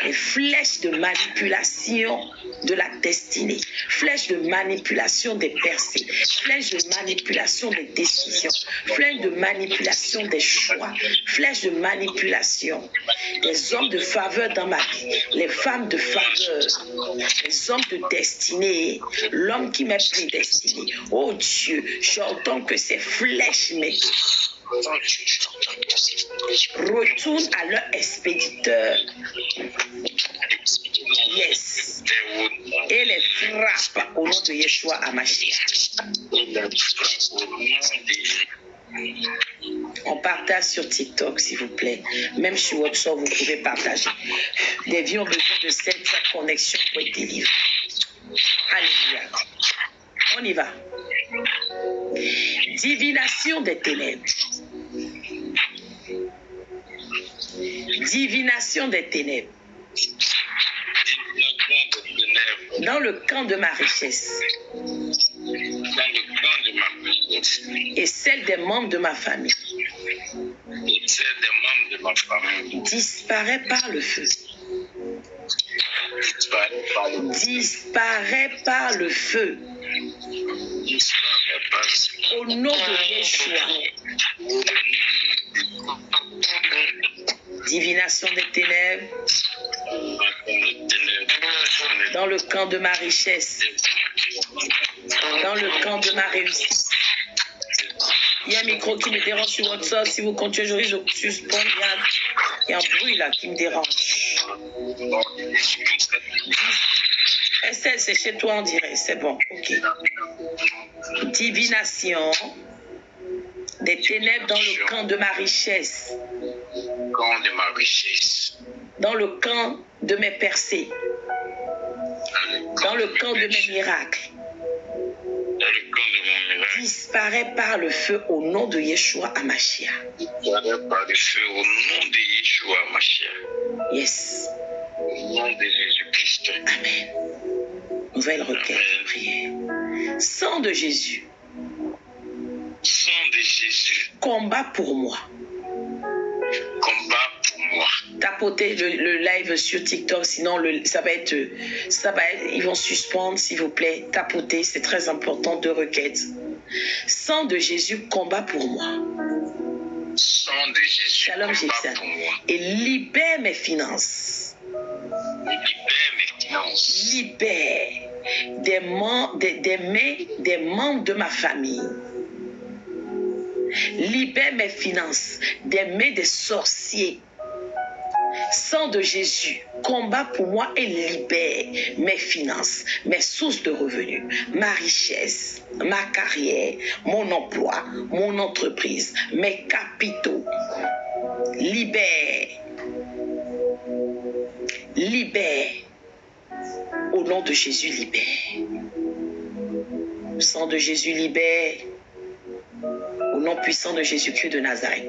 A: Les flèches de manipulation de la destinée, flèches de manipulation des percées, flèches de manipulation des décisions, flèches de manipulation des choix, flèches de manipulation des hommes de faveur dans ma vie, les femmes de faveur, les hommes de destinée, l'homme qui m'est prédestiné. Oh Dieu, j'entends que ces flèches retournent à leur expéditeur. Yes. Et les frappent au nom de Yeshua HaMashiach. On partage sur TikTok, s'il vous plaît. Même sur WhatsApp, vous pouvez partager. Des vies ont besoin de cette connexion pour être délivrées. Alléluia. On y va. Divination des ténèbres. Divination des ténèbres. Dans le camp de ma richesse. Et celle des membres de ma famille. Disparaît par le feu. Disparaît par le feu. Au nom de Yeshua. Divination des ténèbres. Dans le camp de ma richesse. Dans le camp de ma réussite. Il y a un micro qui me dérange sur WhatsApp. Si vous continuez, je risque de suspendre. Il y a un bruit là qui me dérange. Estelle, c'est chez toi, on dirait. C'est bon. Ok. Divination des ténèbres dans le camp de ma richesse.
D: Camp de ma richesse.
A: Dans le camp de mes percées. Dans le camp de mes miracles. Disparaît par le feu au nom de Yeshua HaMashiach.
D: Disparaît par le feu au nom de Yeshua HaMashiach.
A: Yes.
D: Au nom de Jésus-Christ.
A: Amen. Nouvelle requête de prière. Sang de Jésus.
D: Sang de Jésus.
A: Combat pour moi.
D: Combat pour moi.
A: Tapotez le live sur TikTok, sinon ça va être, ils vont suspendre, s'il vous plaît. Tapotez, c'est très important, deux requêtes. Sang de Jésus, combat pour moi.
D: Sang de Jésus,
A: Shalom,
D: combat pour moi.
A: Et libère mes finances.
D: Libère mes finances.
A: Libère des membres de ma famille. Libère mes finances des mains des sorciers. Sang de Jésus, combat pour moi et libère mes finances, mes sources de revenus, ma richesse, ma carrière, mon emploi, mon entreprise, mes capitaux. Libère. Libère. Au nom de Jésus, libère. Sang de Jésus, libère. Au nom puissant de Jésus-Christ de Nazareth.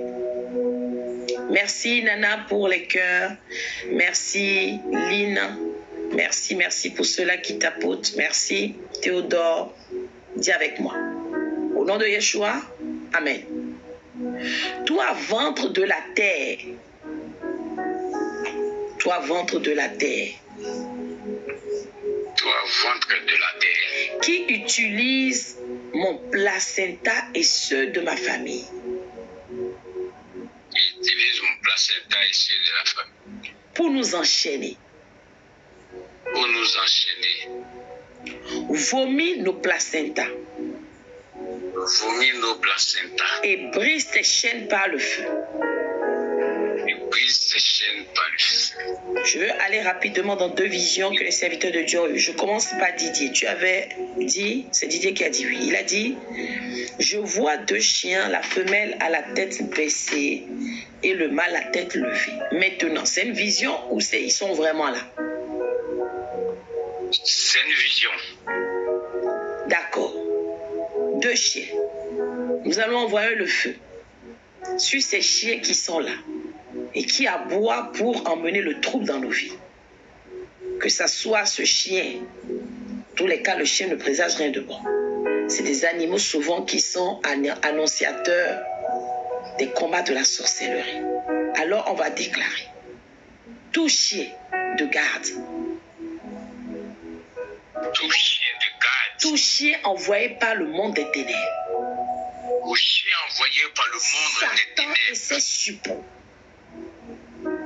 A: Merci Nana pour les cœurs. Merci Lina. Merci pour ceux-là qui tapotent. Merci Théodore. Dis avec moi. Au nom de Yeshua, Amen. Toi, ventre de la terre. Toi, ventre de la terre.
D: ventre de la terre.
A: Qui utilise mon placenta et ceux de ma famille.
D: Qui utilise mon placenta et ceux de la famille.
A: Pour nous enchaîner.
D: Pour nous enchaîner.
A: Vomit nos placentas.
D: Vomit nos placentas.
A: Et brise tes chaînes par le feu.
D: Et brise tes chaînes par le feu.
A: Je veux aller rapidement dans 2 visions que les serviteurs de Dieu ont eues. Je commence par Didier. Tu avais dit, c'est Didier qui a dit oui. Il a dit, je vois 2 chiens, la femelle à la tête baissée et le mâle à la tête levée. Maintenant, c'est une vision ou ils sont vraiment là?
D: C'est une vision.
A: D'accord. 2 chiens. Nous allons envoyer le feu sur ces chiens qui sont là et qui aboient pour emmener le trouble dans nos vies. Que ça soit ce chien, en tous les cas, le chien ne présage rien de bon. C'est des animaux souvent qui sont annonciateurs des combats de la sorcellerie. Alors on va déclarer tout chien de garde, tout chien envoyé par le monde des ténèbres,
D: tout chien envoyé par le monde des ténèbres,
A: et ses suppôts,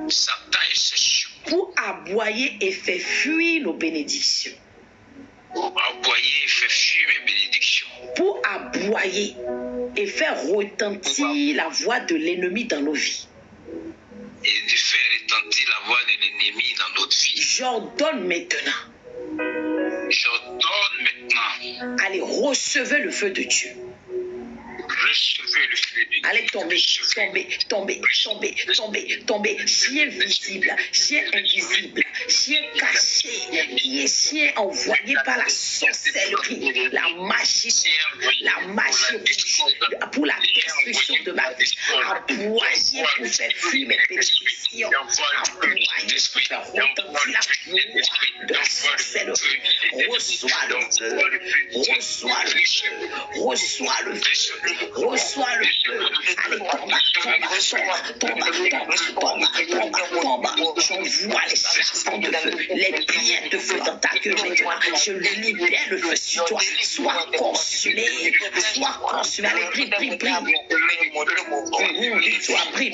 D: Satan et ses suppôts,
A: pour aboyer et faire fuir nos bénédictions.
D: Pour aboyer et faire fuir mes bénédictions.
A: Pour aboyer et faire retentir la voix de l'ennemi dans nos vies.
D: Et de faire retentir la voix de l'ennemi dans notre vie.
A: J'ordonne maintenant.
D: J'ordonne maintenant.
A: Allez, recevez le feu de Dieu.
D: Recevez le feu de Dieu.
A: Allez, tombez. Chien visible, chien invisible, chien caché, qui est chien envoyé par la sorcellerie, la magie pour la destruction de ma vie, aboyer pour faire fuir mes bénédictions, aboyer pour faire retentir la voix de la sorcellerie. Reçois le feu, reçois le feu, reçois le feu. Reçois le feu. Allez, tombe. J'envoie les chassements de feu, les pierres de feu dans ta gueule maintenant. Je libère le feu sur toi. Sois consumé. Allez, prie. Sois prie.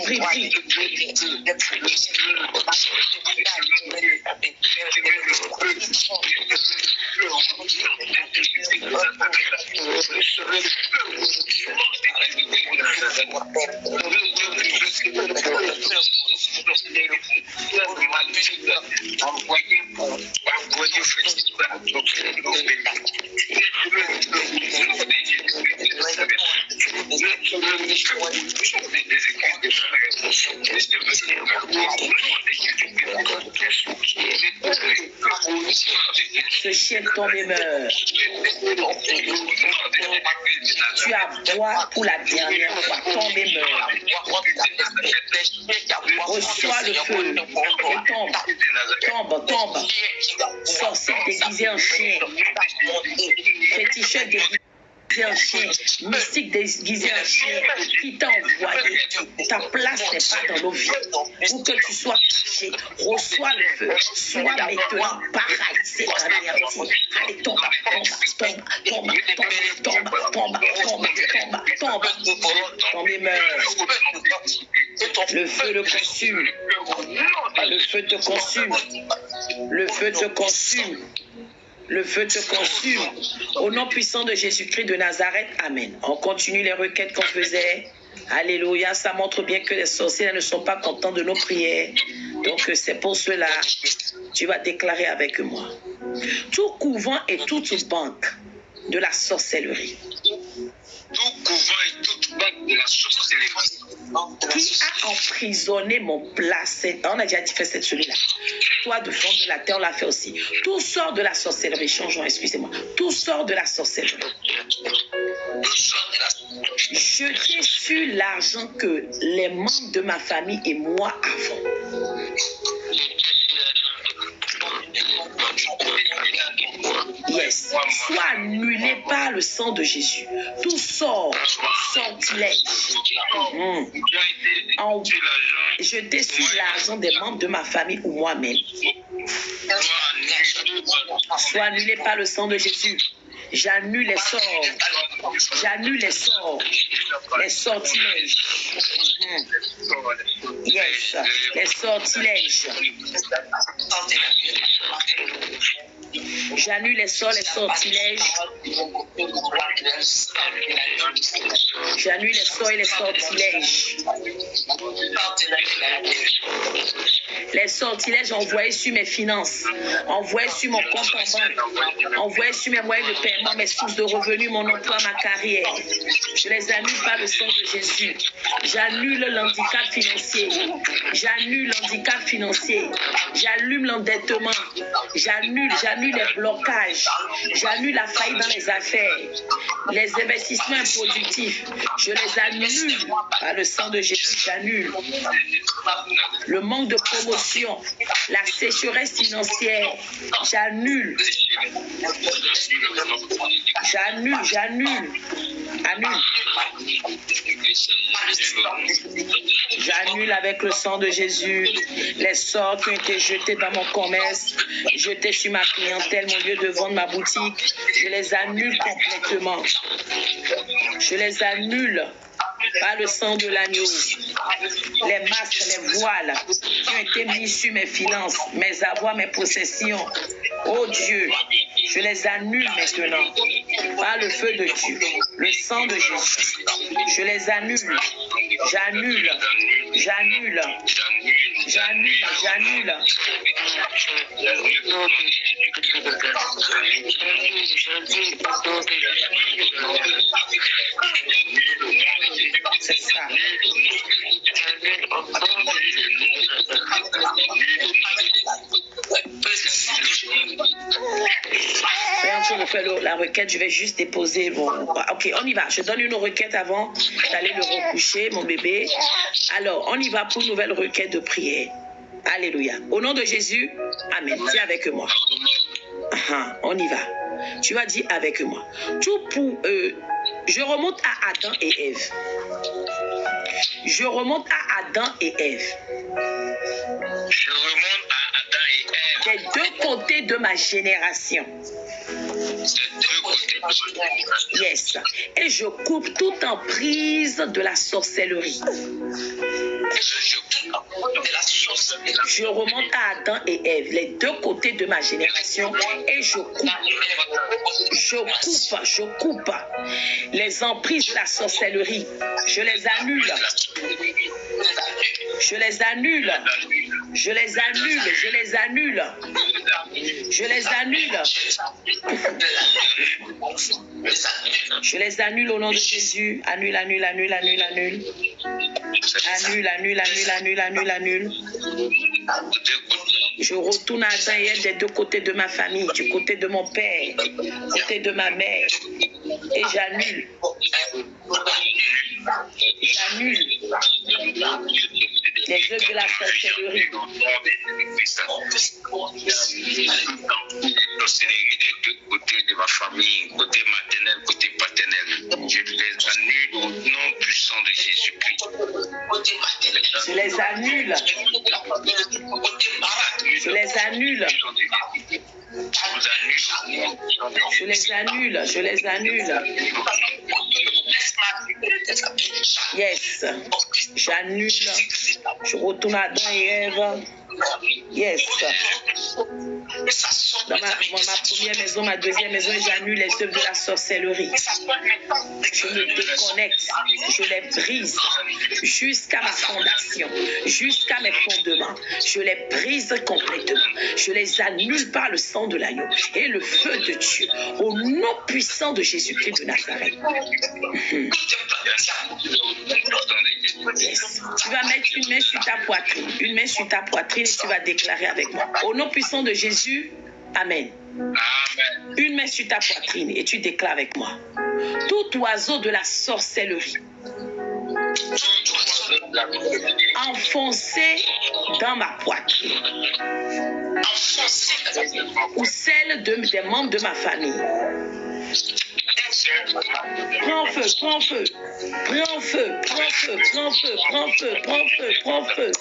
A: Ce chien tombe et meurt. Tu aboies pour la dernière fois. Tombe et meurt. Reçois le feu. Tombe. Sorcier déguisé en chien. Féticheur déguisé en chien, mystique déguisé en chien, qui t'a envoyé. Ta place n'est pas dans nos vies. Pour que tu sois caché, reçois le feu. Sois maintenant paralysé, anéanti. Allez, tombe et meurs. Le feu le consume. Le feu te consume. Le feu te consume. Le feu te consume. Au nom puissant de Jésus-Christ de Nazareth, Amen. On continue les requêtes qu'on faisait. Alléluia. Ça montre bien que les sorciers ne sont pas contents de nos prières. Donc c'est pour cela, tu vas déclarer avec moi. Tout couvent et toute banque de la sorcellerie.
D: Tout couvent et toute banque de la sorcellerie.
A: Qui a emprisonné mon placenta? On a déjà fait cette celui-là. Toi de fond de la terre, on l'a fait aussi. Tout sort de la sorcellerie. Changeons, excusez-moi. Tout sort de la sorcellerie. Jetez sur l'argent que les membres de ma famille et moi avons. Yes. Soit annulé par le sang de Jésus. Tout sort, sortilège. Jeter sur l'argent des membres de ma famille ou moi-même. Soit annulé par le sang de Jésus. J'annule les sorts. J'annule les sorts. Les sortilèges. Yes. Les sortilèges. J'annule les sorts, les sortilèges. J'annule les sorts et les sortilèges. Les sortilèges envoyés sur mes finances, envoyés sur mon compte en banque, envoyés sur mes moyens de paiement, mes sources de revenus, mon emploi, ma carrière. Je les annule par le sang de Jésus. J'annule l'handicap financier. J'annule l'handicap financier. J'allume l'endettement. J'annule les blocages. J'annule la faillite dans les affaires. Les investissements improductifs. Je les annule par le sang de Jésus. J'annule le manque de promotion, la sécheresse financière. J'annule. J'annule avec le sang de Jésus les sorts qui ont été jetés dans mon commerce, jetés sur ma clientèle, mon lieu de vente, ma boutique. Je les annule complètement. Je les annule par le sang de l'agneau. Les masques, les voiles qui ont été mis sur mes finances, mes avoirs, mes possessions. Oh Dieu, je les annule maintenant par le feu de Dieu, le sang de Jésus. Je les annule. J'annule. J'annule. J'annule. J'annule. C'est ça. Je vais faire la requête, je vais juste déposer mon... Ok, on y va. Je donne une requête avant d'aller le recoucher, mon bébé. Alors, on y va pour une nouvelle requête de prière. Alléluia. Au nom de Jésus, amen. Dis avec moi. On y va. Tu vas dire avec moi. Tout pour... je remonte à Adam et Ève. Je remonte à Adam et Ève.
D: Je remonte à Adam et Ève.
A: Des deux côtés de ma génération. Yes. Et je coupe toute emprise de la sorcellerie. Je remonte à Adam et Ève, les deux côtés de ma génération, et je coupe les emprises de la sorcellerie. Je les annule. Je les annule. Je les annule. Je les annule. Je les annule. Je les annule au nom de Jésus. Annule, annule, annule, annule, annule. Annule, annule, annule, annule, annule, annule. Je retourne à Adam et Ève des deux côtés de ma famille, du côté de mon père, du côté de ma mère. Et j'annule. J'annule les œuvres de la sorcellerie.
D: Sorcellerie des deux côtés de ma famille, côté maternel, côté paternel. Je les annule au nom puissant de Jésus-Christ.
A: Je les annule. Je les annule. Je les annule. Je les annule. Yes. J'annule. Je retourne à Adam et Ève. Yes. Dans ma première maison, ma deuxième maison, j'annule les œuvres de la sorcellerie. Je me déconnecte. Je les brise jusqu'à ma fondation, jusqu'à mes fondements. Je les brise complètement. Je les annule par le sang de l'agneau et le feu de Dieu. Au nom puissant de Jésus-Christ de Nazareth. Yes. Tu vas mettre une main sur ta poitrine. Une main sur ta poitrine et tu vas déclarer avec moi. Au nom puissant de Jésus, amen.
D: Amen.
A: Une main sur ta poitrine et tu déclares avec moi. Tout oiseau de la sorcellerie enfoncé dans ma poitrine ou celle des membres de ma famille. Prends feu, prends feu, prends feu, prends feu, prends feu, prends feu, prends feu, prends feu,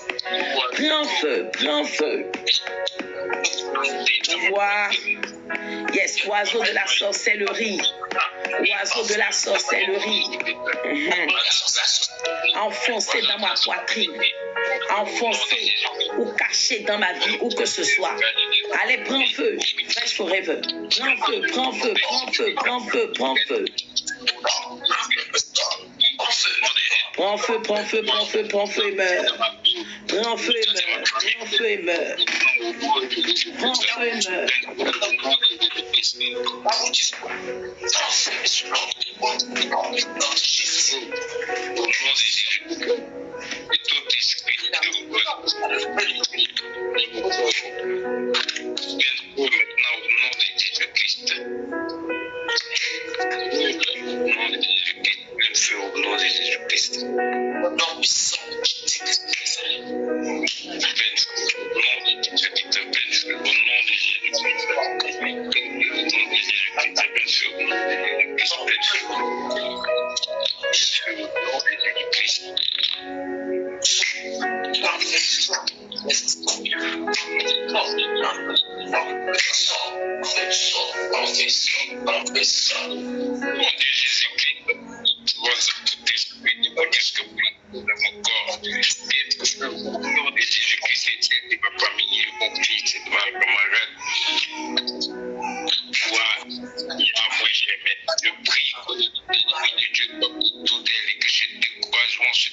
A: prends feu, prends feu. Pouvoir. Yes, oiseau de la sorcellerie. Oiseau de la sorcellerie. Enfoncé dans ma poitrine. Enfoncé ou caché dans ma vie, où que ce soit. Allez, prends feu. Fresh forever. Prends feu, prends feu, prends feu, prends feu, prends feu. Prends feu, prends feu, prends feu, prends feu et meurs. Prends feu et meurs. Prends feu et meurs. Prends feu et meurs.
D: Au nom de Jésus. Et tout esprit de maintenant au nom de Jésus-Christ. Au nom de Jésus-Christ. Plein feu au nom de Jésus-Christ. Au nom puissant de Jésus-Christ. Plein feu au nom de Jésus-Christ. Plein feu au nom de Jésus-Christ. Au nom de Jésus-Christ. Plein feu au nom de Jésus-Christ. Plein feu au nom de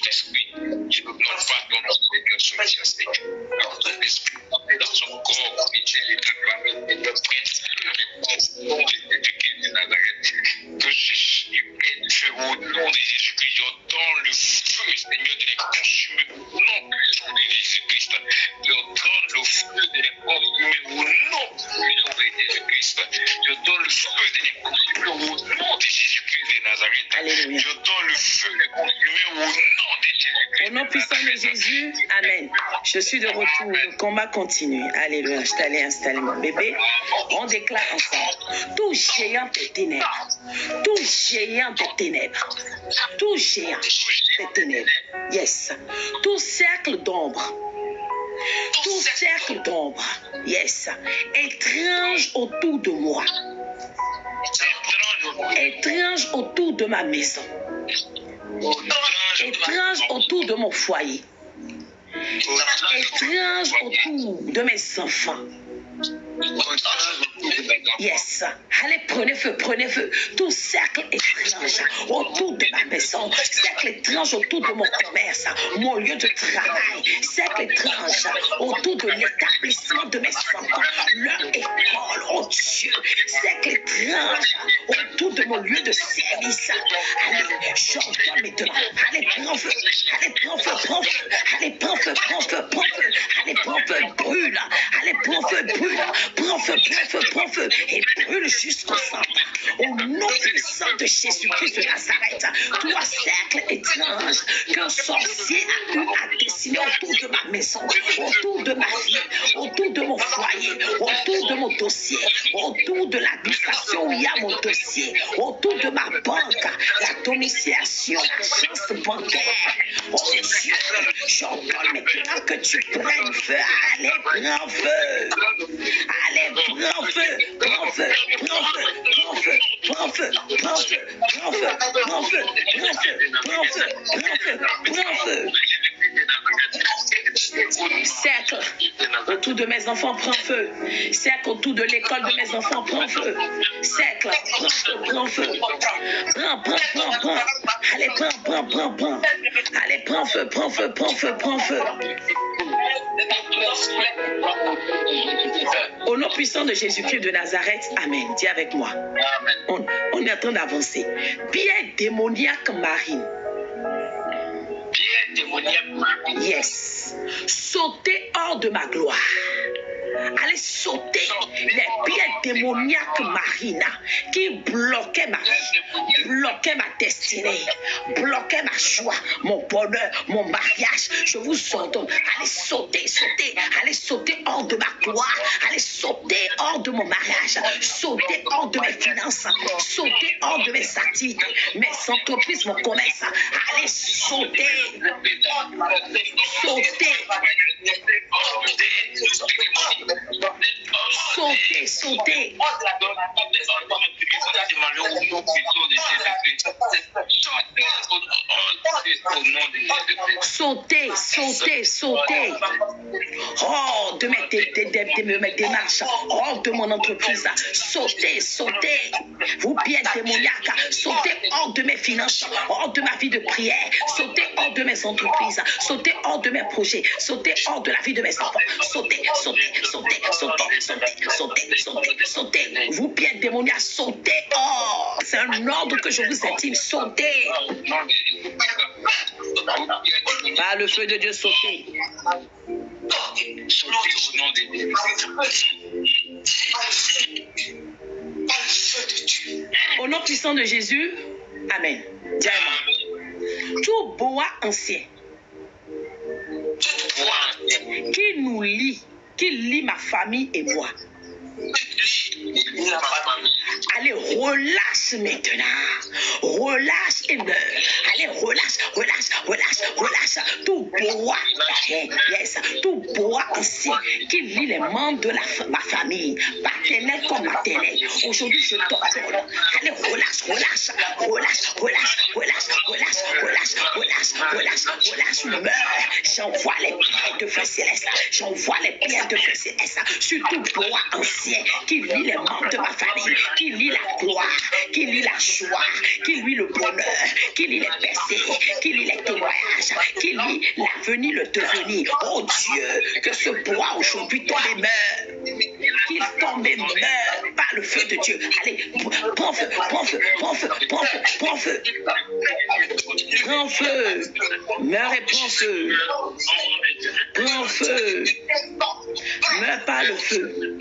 D: Jésus-Christ.
A: Je suis de retour, le combat continue. Alléluia, installez mon bébé. On déclare ensemble. Tout géant des ténèbres, tout géant des ténèbres, tout géant des ténèbres, yes, tout cercle d'ombre, yes, étrange autour de moi, étrange autour de ma maison, étrange autour de mon foyer, étrange autour de mes enfants. Yes. Allez, prenez feu. Tout cercle étrange autour de ma maison, cercle étrange autour de mon commerce, mon lieu de travail, cercle étrange autour de l'établissement de mes enfants, leur école, oh Dieu, cercle étrange autour de mon lieu de service. Allez, j'ordonne maintenant. Allez, prends feu. Allez, prends feu. Allez, prends feu. Allez, prends feu, brûle. Allez, prends feu, brûle. Prends feu, et brûle jusqu'au centre. Au nom puissant de Jésus-Christ de Nazareth, toi, cercle étrange qu'un sorcier a eu à dessiner autour de ma maison, autour de ma vie, autour de mon foyer, autour de mon dossier, autour de l'administration où il y a mon dossier, autour de ma banque, la domiciliation, l'agence bancaire. Oh Dieu, j'ordonne maintenant que tu prennes feu. Allez, prends feu. Allez, prends feu. Cercle autour de mes enfants, prends feu. Cercle autour de l'école de mes enfants, prends feu. Cercle, prends feu. Prends. Allez, prends. Allez, prends feu. Au nom puissant de Jésus-Christ de Nazareth, amen. Dis avec moi. On est en train d'avancer. Pierre démoniaque marine. Yes. Sauter hors de ma gloire. Allez sauter les pierres démoniaque Marina qui bloquait ma vie, bloquait ma destinée, bloquait ma joie, mon bonheur, mon mariage, je vous ordonne, allez sauter, sauter, allez sauter hors de ma gloire, allez sauter hors de mon mariage, sauter hors de mes finances, sauter hors de mes activités, mes entreprises, mon commerce, allez sauter, sauter, sauter, sauter. Sauter, sauter, sauter. Hors de mes démarches, hors de mon entreprise, sauter, sauter. Vous pieds démoniaques, sauter hors de mes finances, hors de ma vie de prière, sauter hors de mes entreprises, sauter hors de mes projets, sauter hors de la vie de mes enfants, sauter, sauter, sauter, sauter, sauter, sauter, sauter, sauter. Vous pieds démoniaques, sauter hors. C'est un ordre que je vous intime, sauter. Par le feu de Dieu, sauter. Au nom puissant de Jésus, amen. Dis-moi. Tout bois ancien qui nous lie, qui lie ma famille et moi. Allez, relâche maintenant. Relâche et meurs. Allez, relâche, relâche, relâche, relâche. Tout bois, yes, tout bois ancien qui lie les membres de ma famille, paternelle comme maternelle. Aujourd'hui, je t'ordonne. Allez, relâche, relâche, relâche, relâche, relâche, relâche, relâche, relâche, relâche, relâche, meurs. J'envoie les pierres de feu céleste. J'envoie les pierres de feu céleste sur tout bois ancien qui lie les membres de ma famille, qui lie la gloire, qui lie la joie, qui lie le bonheur, qui lie les percées, qui lie les témoignages, qui lie l'avenir, le devenir. Oh Dieu, que ce bois aujourd'hui tombe et meurt. Qu'il tombe et meurt par le feu de Dieu. Allez, prends feu, prends feu, prends feu, prends feu, prends feu. Prends feu. Meurs et prends feu. Prends feu. Meurs par le feu.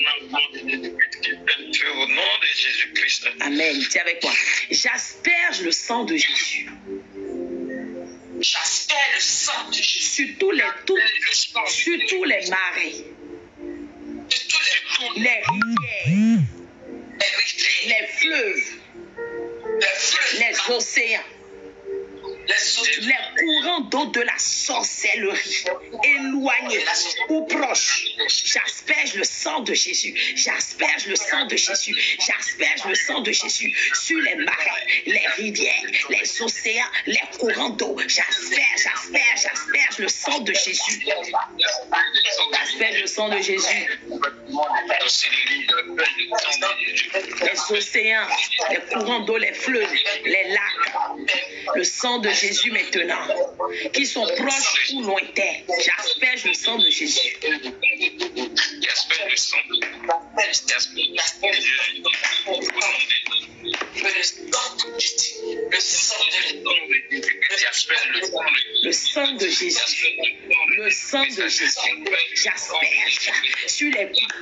D: Au nom de Jésus-Christ.
A: Amen. Tiens avec moi. J'asperge le sang de Jésus.
C: J'asperge le sang de Jésus.
A: Sur tous les marais, les rivières, les fleuves, les océans, les courants d'eau de la sorcellerie, éloignés ou proches. J'asperge le sang de Jésus. J'asperge le sang de Jésus. J'asperge le sang de Jésus sur les marais, les rivières, les océans, les courants d'eau. J'asperge le sang de Jésus. J'asperge le sang de Jésus. Les océans, les courants d'eau, les fleuves, les lacs. Le sang de Jésus maintenant, qui sont proches ou lointains. J'asperge le sang de Jésus.
D: J'asperge le sang de Jésus.
A: Le sang de Jésus. Le sang de Jésus. J'asperge sur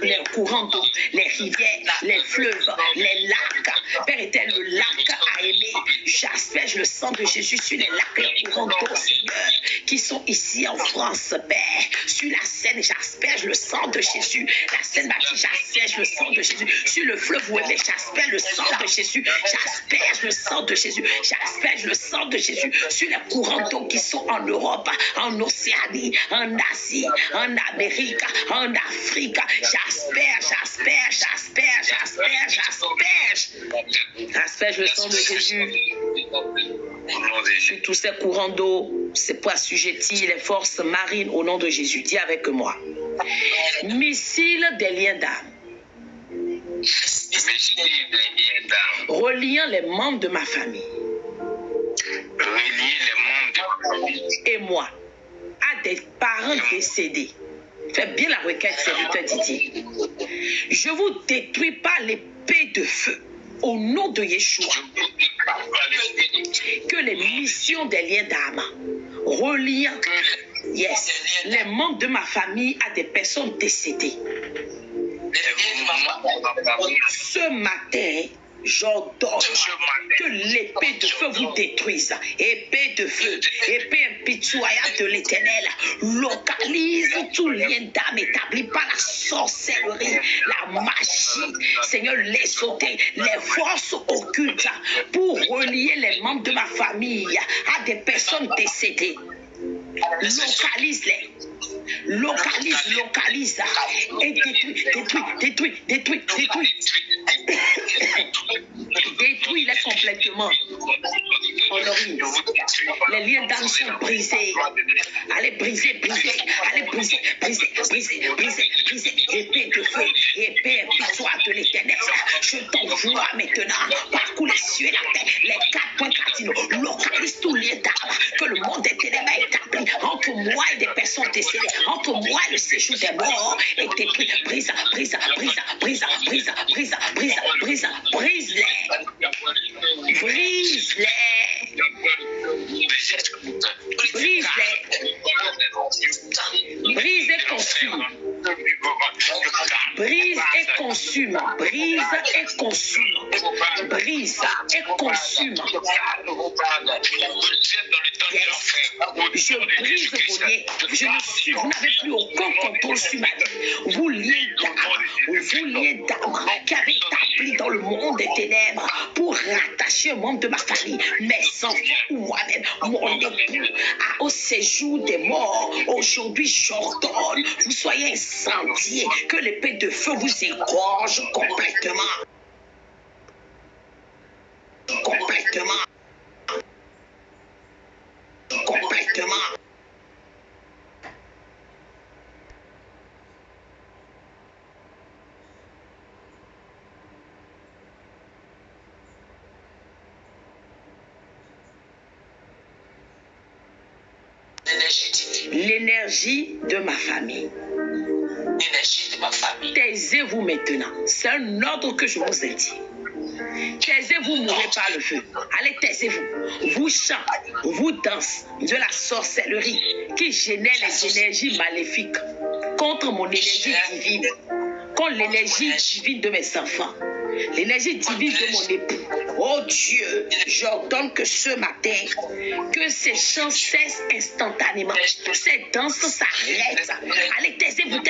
A: les courants d'eau, les rivières, les fleuves, les lacs. Père éternel, le lac a aimé. J'asperge le sang de Jésus sur les lacs, les courants d'eau, Seigneur, qui sont ici en France, Père. Sur la Seine, j'asperge le sang de Jésus. La Seine-Baptiste, j'asperge le sang de Jésus. Sur le fleuve Ouémé, j'asperge le sang de Jésus. J'asperge le sang de Jésus. J'asperge le sang de Jésus sur les courants d'eau qui sont en Europe, en Océanie, en Asie, en Amérique, en Afrique. J'asperge le sang de Jésus sur tous ces courants d'eau, c'est pour assujettir les forces marines au nom de Jésus. Dis avec moi. Missile des liens d'âme. Reliant les membres de ma famille. Et moi à des parents décédés. Fais bien la requête, serviteur Didier. Je vous détruis par l'épée de feu au nom de Yeshua. Que les missions des liens d'âme reliant les membres de ma famille à des personnes décédées Ce matin, j'ordonne que l'épée de feu vous détruise. Épée de feu, épée impitoyable de l'Éternel, localise tout lien d'âme établi par la sorcellerie, la magie, Seigneur, les sauter, les forces occultes pour relier les membres de ma famille à des personnes décédées. Localise-les. Localise et détruis. Détruis-les complètement. Honorine, les liens d'âme sont brisés. Allez briser. Épée de feu, épée impitoyable de l'Éternel. Je t'envoie maintenant parcours les cieux et la terre, les 4 points cardinaux. Localise tous les d'âme que le monde des ténèbres a établi entre moi et des personnes décédées, entre moi et le séjour des morts, et détruis, brise-les. Brise et consume. Brise et consume. Yes. Je brise vos liens. Vous n'avez plus aucun contrôle sur ma vie. Vous liens d'âme qui avaient établi dans le monde des ténèbres pour rattacher un membre de ma famille, mes enfants ou moi-même, mon époux, au séjour des morts. Aujourd'hui, j'ordonne, vous soyez incendiés, que l'épée de feu vous égorge complètement. L'énergie de ma famille. Taisez-vous maintenant. C'est un ordre que je vous ai dit. Taisez-vous, mourrez par le feu. Allez, taisez-vous. Vous chantez, vous dansez de la sorcellerie qui génère les énergies maléfiques contre mon énergie divine, contre l'énergie divine de mes enfants, l'énergie divine de mon époux. Oh Dieu, j'ordonne que ce matin, que ces chants cessent instantanément, ces danses s'arrêtent. Allez, taisez-vous.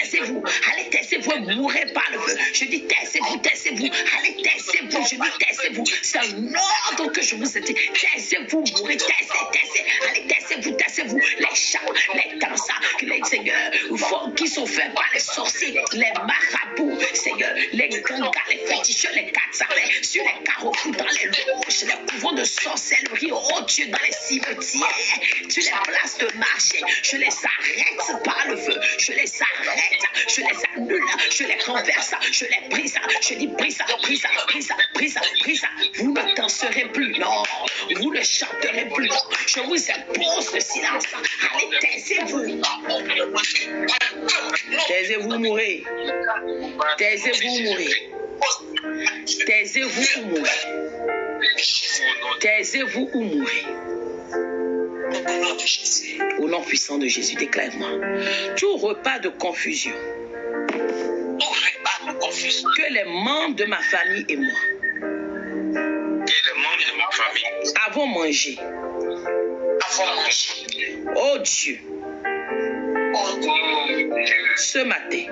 A: Allez, taisez-vous, mourrez par le feu. Je dis taisez-vous. Allez, taisez-vous. Je dis taisez-vous. C'est un ordre que je vous ai dit. Taisez-vous, mourrez, taisez. Allez, taisez-vous. Les chants, les danses, les seigneurs, qui sont faits par les sorciers, les marabouts, Seigneur, les gangas, les féticheurs, les katsarés, sur les carrefours, dans les loges, les couvents de sorcellerie, oh Dieu, dans les cimetières, sur les places de marché, je les arrête par le feu, je les annule, je les renverse, je les brise, je dis brise. Vous ne danserez plus, non, vous ne chanterez plus, je vous impose le silence. Allez, taisez-vous. Taisez-vous, mourrez. Taisez-vous ou mourrez. Au nom puissant de Jésus, déclare-moi. Tout repas de confusion que les membres de ma famille et moi avons mangé. Oh Dieu, ce matin,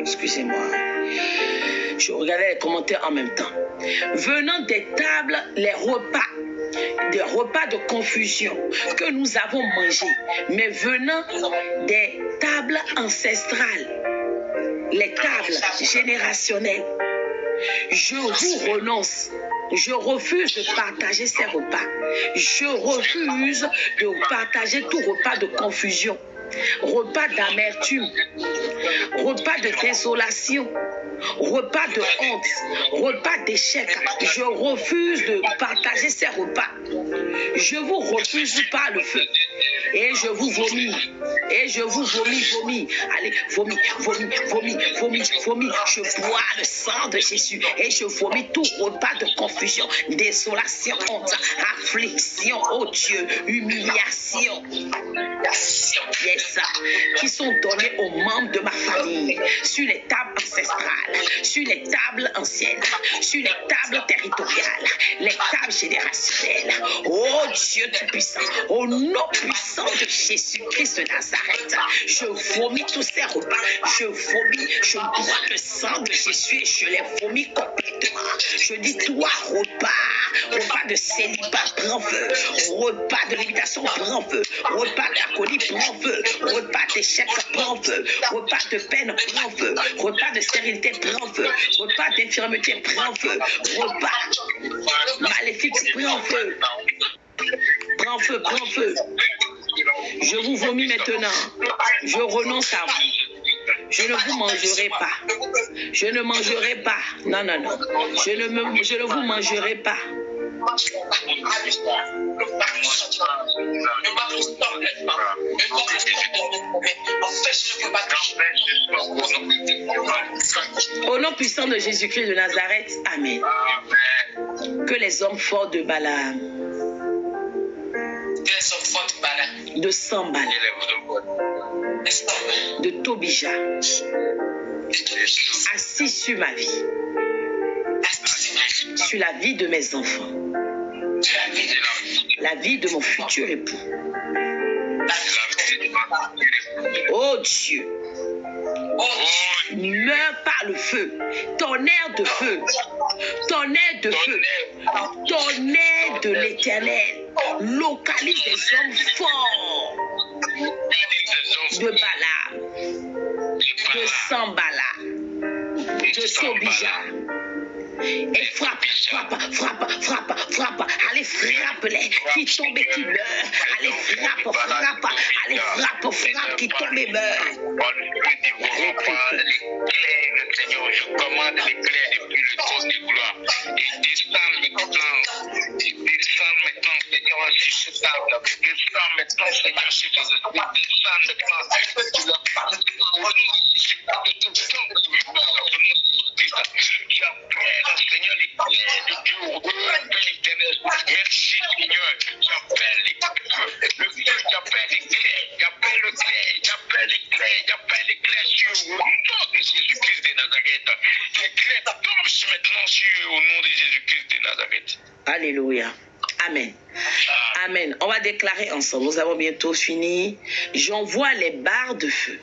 A: excusez-moi, je regardais les commentaires en même temps. Venant des tables, des repas de confusion que nous avons mangés, mais venant des tables ancestrales, les tables générationnelles, je vous renonce. Je refuse de partager ces repas. Je refuse de partager tout repas de confusion, repas d'amertume, repas de désolation, repas de honte, repas d'échec. Je refuse de partager ces repas. Je vous refuse par le feu. Et je vous vomis. Allez, vomis. Je bois le sang de Jésus. Et je vomis tout repas de confusion, désolation, honte, affliction, oh Dieu, humiliation. Yes, qui sont donnés aux membres de ma famille, sur les tables ancestrales, sur les tables anciennes, sur les tables territoriales, les tables générationnelles. Oh Dieu Tout-Puissant, au nom puissant de Jésus-Christ de Nazareth, je vomis tous ces repas, je vomis, je bois le sang de Jésus et je les vomis complètement. Je dis, toi, repas de célibat, prends feu, repas de limitation, prends feu, repas d'agonie, prends feu, repas d'échec, prends feu, repas de peine, prends feu, repas de stérilité, prends feu, repas d'infirmité, prends feu, repas maléfique, prends feu. Prends feu, prends feu. Je vous vomis maintenant. Je renonce à vous. Je ne vous mangerai pas. Je ne mangerai pas. Non, non, non. Je ne vous mangerai pas. Au nom puissant de Jésus-Christ de Nazareth, Amen. Que les hommes forts de Balaam, de Sambal, de Tobija, assis sur ma vie, sur la vie de mes enfants, la vie de mon futur époux. Oh Dieu, meurs par le feu, tonnerre de feu, tonnerre de feu, tonnerre de l'Éternel, localise des hommes forts de Balaam, de Sambala, de Tobija. Et frappe, allez frappe-les, qui tombent et qui meurent, allez frappe, qui tombent et meurent.
D: Seigneur, je commande l'éclair depuis le trône de gloire et descends maintenant, Seigneur, sur cette table, descends maintenant, Seigneur, sur les esprits, descends maintenant sur la parole de tout j'appelle, Seigneur, l'éclair de Dieu, l'éternel. Merci, Seigneur. J'appelle le feu, j'appelle l'éclair sur le nom de Jésus-Christ de Nazareth. L'éclair tombe maintenant sur au nom de Jésus-Christ de Nazareth.
A: Alléluia. Amen. Amen. On va déclarer ensemble. Nous avons bientôt fini. J'envoie les barres de feu.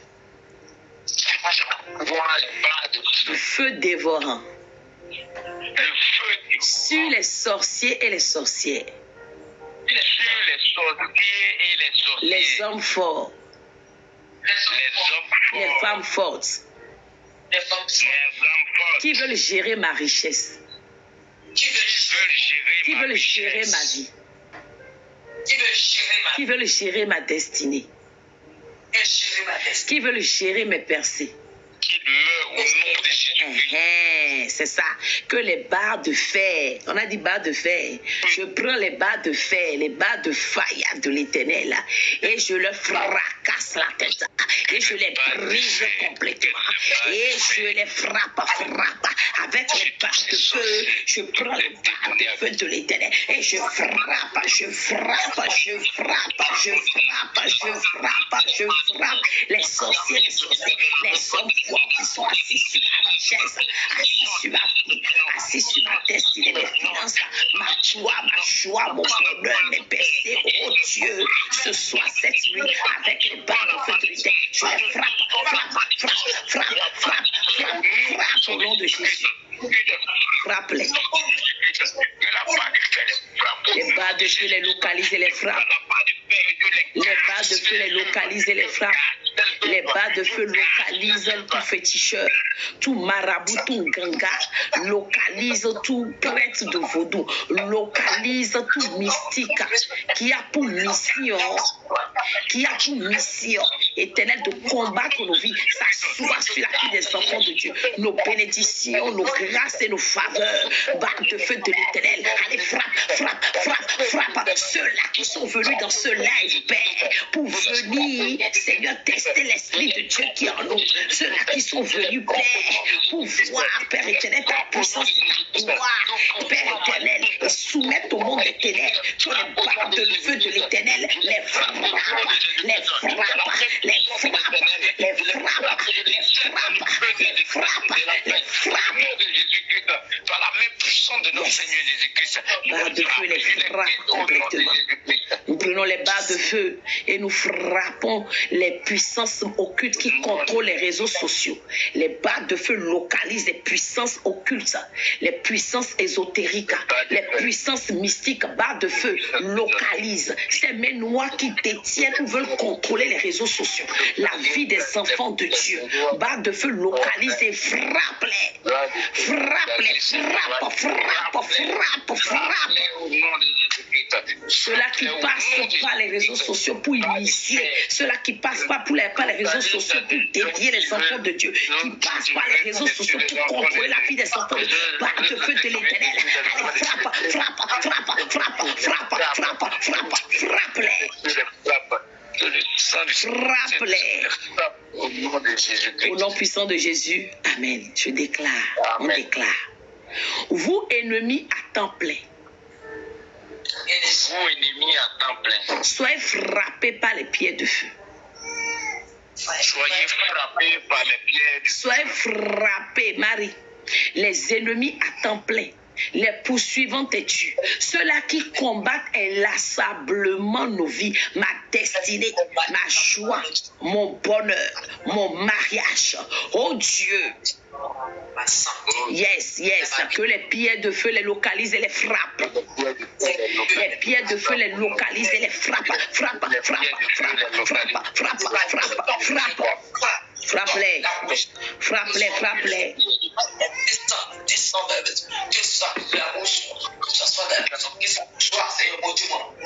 A: Le feu dévorant. Sur les sorciers et les sorcières. Les hommes forts. Les femmes fortes. Qui veulent gérer ma richesse. Qui veulent gérer ma vie. Qui veulent gérer ma destinée. Qui veulent gérer mes percées. C'est ça, que les barres de fer, on a dit barres de fer, je prends les barres de fer, les barres de faïa de l'Éternel et je leur fracasse la tête et je les brise complètement et je les frappe avec les barres de feu. Je prends les barres de feu de l'Éternel et je frappe les sorciers, les hommes forts qui sont assis sur la richesse, assis sur ma vie, assis sur ma destinée, mes finances, ma joie, mon bonheur, mes péchés. Oh Dieu, ce soir, cette nuit, avec les barres de feu de l'Éternel, je les frappe au nom de Jésus. Frappe-les. Les barres de feu, les localiser, les frappes. Les barres de feu, les localiser, les frappes. Les barres de feu localisent tout féticheur, tout marabout, tout ganga, localise tout prêtre de vaudou, localise tout mystique qui a pour mission, éternelle de combattre nos vies, s'asseoir sur la vie des enfants de Dieu, nos bénédictions, nos grâces et nos faveurs. Barre de feu de l'Éternel, allez frappe ceux-là qui sont venus dans ce live, Père, pour venir, Seigneur, tester l'Esprit de Dieu qui est en nous. Ceux-là qui sont venus, Père, pour voir, Père éternel, ta puissance et ta gloire, Père éternel, et soumettre au monde des ténèbres, que les barres frappe de feu de l'Éternel, les frappe, les frappe, les frappe, les frappe, les frappe, les frappe.
D: Par la main puissante de notre Seigneur Jésus-Christ.
A: Barre de feu les frappe complètement. Nous prenons les barres de feu et nous frappons les puissances occultes qui contrôlent les réseaux sociaux. Les barres de feu localisent les puissances occultes, les puissances ésotériques, les puissances mystiques. Barres de feu localisent ces mains noires qui détiennent ou veulent contrôler les réseaux sociaux, la vie des enfants de Dieu. Barres de feu localisent et frappe-les. Frappe-les, frappe, frappe, frappe, frappe. Ceux-là qui passent par les réseaux sociaux pour initier, ceux-là qui passent pas par les réseaux sociaux pour dévier les enfants de Dieu, qui passent par les réseaux sociaux pour contrôler la vie des enfants de Dieu, par le feu de l'Éternel, allez, frappe, frappe, frappe, frappe, frappe, frappe, frappe, frappe-les. Frappe-les. Au nom puissant de Jésus, amen. Je déclare, on déclare. Vous, ennemis à temps plein,
D: Vous, ennemis à temps plein,
A: soyez frappés par les pieds de feu.
D: soyez frappés par les pieds.
A: Soyez frappés, Marie. Les ennemis à temps plein, les poursuivants te tuent. Ceux-là qui combattent inlassablement nos vies, ma destinée, ma joie, mon bonheur, mon mariage. Oh Dieu. Yes, yes. Que les pieds de feu les localisent et les frappent. Les pieds de feu les localisent et les frappent. Frappe, frappe, frappe, frappe, frappe, frappe, frappe. Frappe-les. Frappe-les, frappe-les.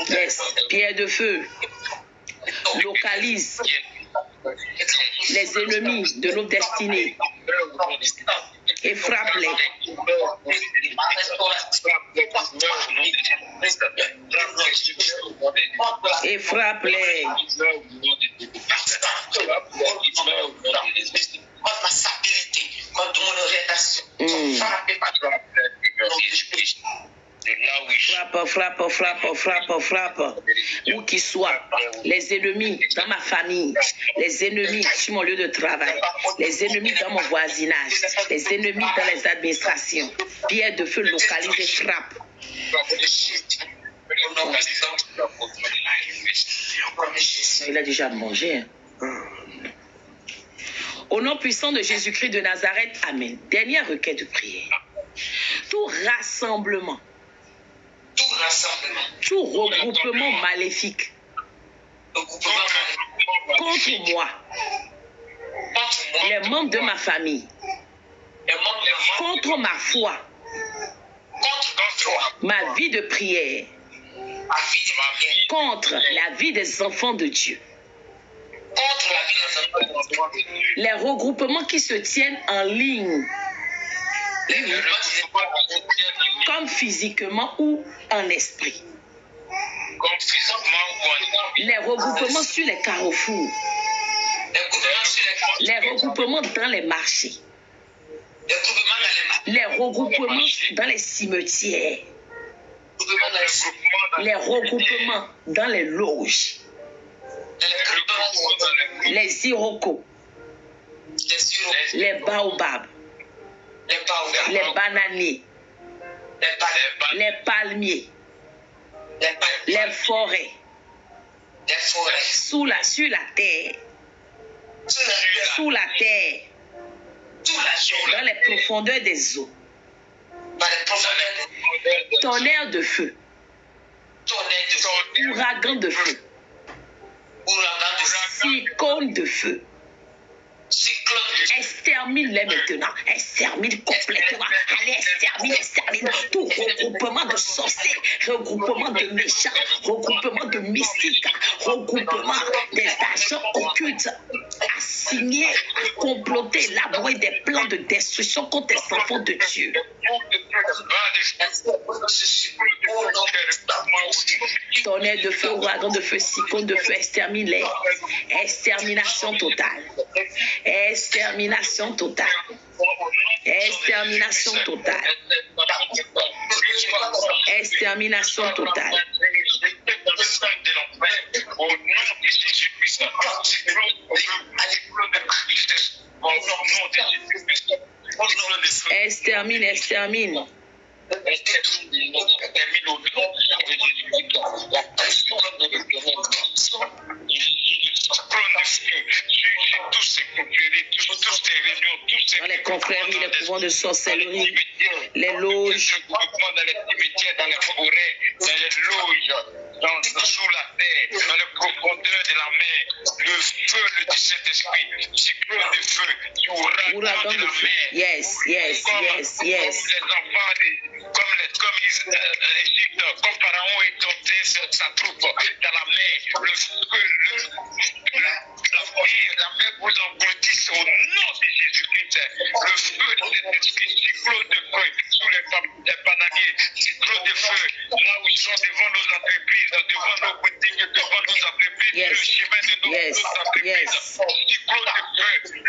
A: Yes, pieds de feu localise les ennemis de nos destinées et frappe-les. Et frappe-les. Frappe, frappe, frappe, frappe, frappe. Où qu'ils soient, les ennemis dans ma famille, les ennemis sur mon lieu de travail, les ennemis dans mon voisinage, les ennemis dans les administrations. Pierre de feu localise et frappe. Il a déjà mangé. Au nom puissant de Jésus-Christ de Nazareth, amen. Dernière requête de prière. Tout rassemblement, tout regroupement maléfique contre moi, les membres de ma famille, contre ma foi, ma vie de prière, contre la vie des enfants de Dieu, les regroupements qui se tiennent en ligne, comme physiquement ou en esprit, les regroupements sur les carrefours, les regroupements dans les marchés, les regroupements dans les cimetières, les regroupements dans les loges, les irocos, les baobabs, les bananiers, les palmiers, les forêts, sur la terre, dans les profondeurs des eaux, tonnerre de feu, ouragan de feu, cyclone de feu. Extermine-les maintenant. Extermine complètement. Allez, extermine. Tout regroupement de sorciers, regroupement de méchants, regroupement de mystiques, regroupement des agents occultes, assignés à comploter, élaborer des plans de destruction contre les enfants de Dieu. Tonnerre de feu, ouragan de feu, cyclone de feu, extermine-les. Extermination totale. Extermination totale. Extermination totale. Extermination totale.
D: feu de l'enfer, au nom de Jésus-Christ. Cyclone de Christ, au nom de Jésus-Christ.
A: Extermine, extermine.
D: Extermine au nom de Jésus-Christ. La puissance de l'éternel. Cyclone de feu sur tous ces confréries, tous ces réunions, tous ces
A: Dans les confréries, les couvents de sorcellerie, les loges,
D: dans les cimetières, dans les forêts, dans les loges, sous la terre, dans les profondeurs de la mer, le feu du Saint-Esprit, cyclone de feu, ouragan de la mer.
A: Yes, yes, yes, yes.
D: Comme les enfants, comme Égypte, comme Pharaon est dompté sa troupe dans la mer, le feu, la mer vous engloutisse au nom de Jésus-Christ. Le feu de cet esprit, cyclone de feu sous les pananiers, cyclone de feu là où ils sont devant nos entreprises, devant nos boutiques, devant nos entreprises,
A: Yes.
D: le chemin de nos entreprises.
A: Yes.
D: Cyclone de feu, le feu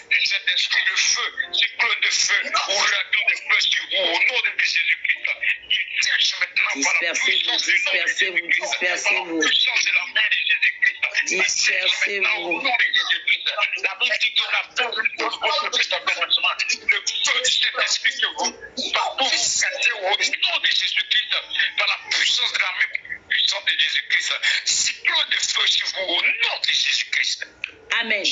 D: de cet esprit, le feu, cyclone de feu, ouragan de feu sur vous, au nom de Jésus-Christ. Il sèche maintenant par la puissance de
A: Dispersez-vous, dispersez-vous.
D: la puissance de la main de Jésus-Christ.
A: Dispersez-vous.
D: La Bible dit que la feu de votre commencement, le feu de cet esprit que vous, partout vous sentez au nom de Jésus-Christ, par la puissance de la main puissante de Jésus-Christ. Cyclone de feu sur vous au nom de Jésus-Christ.
A: Amen.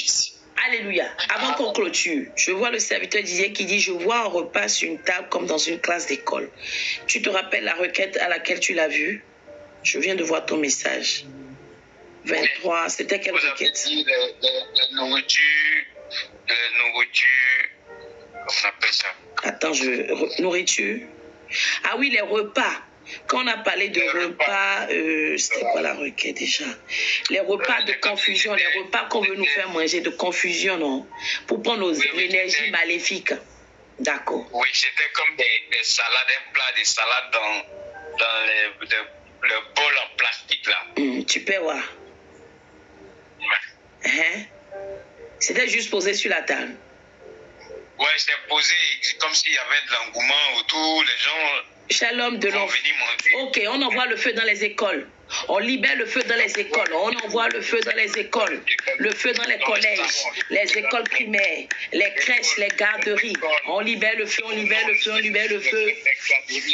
A: Alléluia. Avant qu'on clôture, je vois le serviteur Didier qui dit: je vois un repas sur une table comme dans une classe d'école. Tu te rappelles la requête à laquelle tu l'as vue? Je viens de voir ton message. 23, c'était quelle
D: Vous avez
A: requête?
D: dit de nourriture, comment on appelle ça?
A: Attends, nourriture. Ah oui, les repas. Quand on a parlé de repas, c'était quoi la requête déjà? Les repas de confusion, les repas qu'on veut nous faire manger de confusion, non? Pour prendre l'énergie maléfique. D'accord.
D: Oui, c'était comme des salades, un plat de salade dans le bol en plastique là.
A: Tu peux voir.
D: Ouais.
A: Hein? C'était juste posé sur la table.
D: Ouais, c'était posé comme s'il y avait de l'engouement autour, les gens
A: Shalom de
D: vont
A: l'enfant.
D: venir manger.
A: Ok, on envoie le feu dans les écoles. On libère le feu dans les écoles. On envoie le feu dans les écoles. Le feu dans les collèges, les écoles primaires, les crèches, les garderies. On libère le feu, on libère le feu, on libère le feu.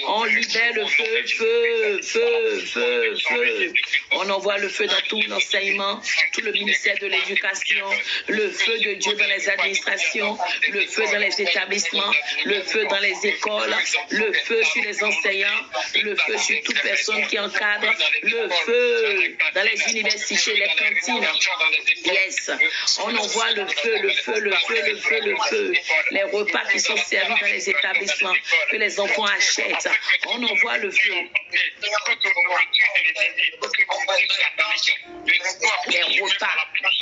A: On libère le feu, feu, feu, feu, feu. On envoie le feu dans tout l'enseignement, tout le ministère de l'éducation, le feu de Dieu dans les administrations, le feu dans les établissements, le feu dans les écoles, le feu sur les enseignants, le feu sur toute personne qui encadre, le feu dans les universités, les cantines. Yes. On envoie le feu, le feu, le feu, le feu, le feu. Les repas qui sont servis dans les établissements, que les enfants achètent. On envoie le feu. Les repas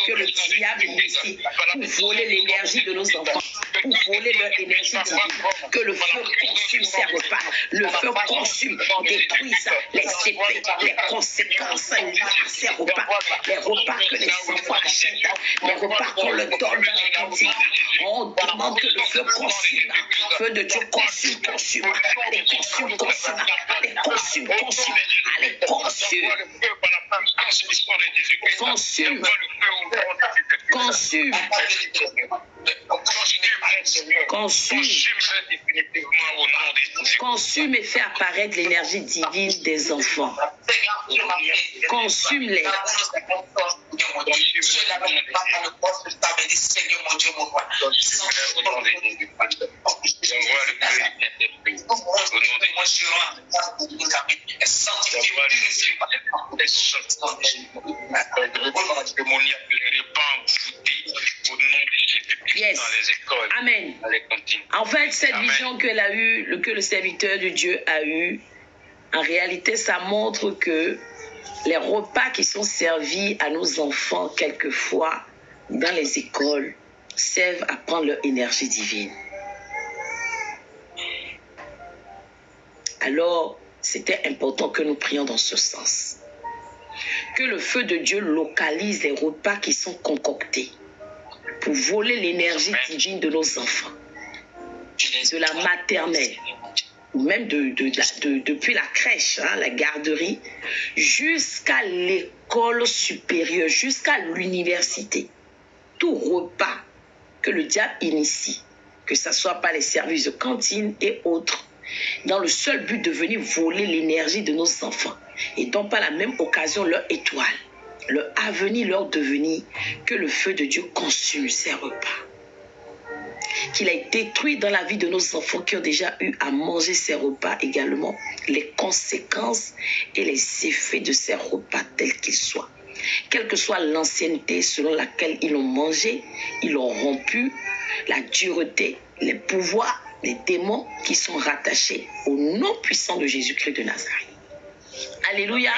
A: que le diable initie pour voler l'énergie de nos enfants, pour voler leur énergie divine. Que le feu consume ces repas. Le feu consume, détruise les effets, les conséquences liées à ces repas. Les repas que les enfants achètent, les repas qu'on leur donne dans les cantines. On demande que le feu consume. Feu de Dieu consume, consume. Allez, consume, consume. Allez, consume, consume. Allez, consume. Consume. Consume. Consume. Consume et fais apparaître l'énergie divine des enfants. Consume-les. Yes. Amen. En fait, cette vision qu'elle a eue, que le serviteur de Dieu a eue, en réalité, ça montre que les repas qui sont servis à nos enfants, quelquefois, dans les écoles, servent à prendre leur énergie divine. Alors, c'était important que nous prions dans ce sens. Que le feu de Dieu localise les repas qui sont concoctés pour voler l'énergie divine de nos enfants, de la maternelle, ou même depuis la crèche, hein, la garderie, jusqu'à l'école supérieure, jusqu'à l'université. Tout repas que le diable initie, que ce soit par les services de cantine et autres, dans le seul but de venir voler l'énergie de nos enfants et donc par la même occasion leur étoile, leur avenir, leur devenir, que le feu de Dieu consume ces repas. Qu'il ait détruit dans la vie de nos enfants qui ont déjà eu à manger ces repas également les conséquences et les effets de ces repas tels qu'ils soient. Quelle que soit l'ancienneté selon laquelle ils ont mangé, ils ont rompu, la dureté, les pouvoirs, les démons qui sont rattachés au nom puissant de Jésus-Christ de Nazareth. Alléluia.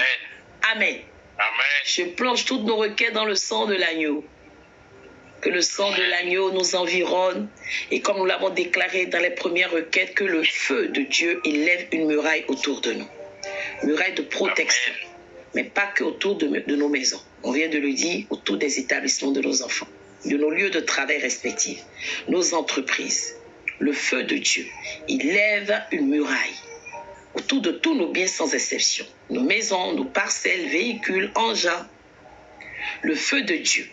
A: Amen.
D: Amen.
A: Je plonge toutes nos requêtes dans le sang de l'agneau. Que le sang de l'agneau nous environne et comme nous l'avons déclaré dans les premières requêtes, que le feu de Dieu élève une muraille autour de nous. Muraille de protection.
D: Amen.
A: Mais pas que autour de nos maisons. On vient de le dire, autour des établissements de nos enfants, de nos lieux de travail respectifs, nos entreprises. Le feu de Dieu, il lève une muraille autour de tous nos biens sans exception. Nos maisons, nos parcelles, véhicules, engins. Le feu de Dieu,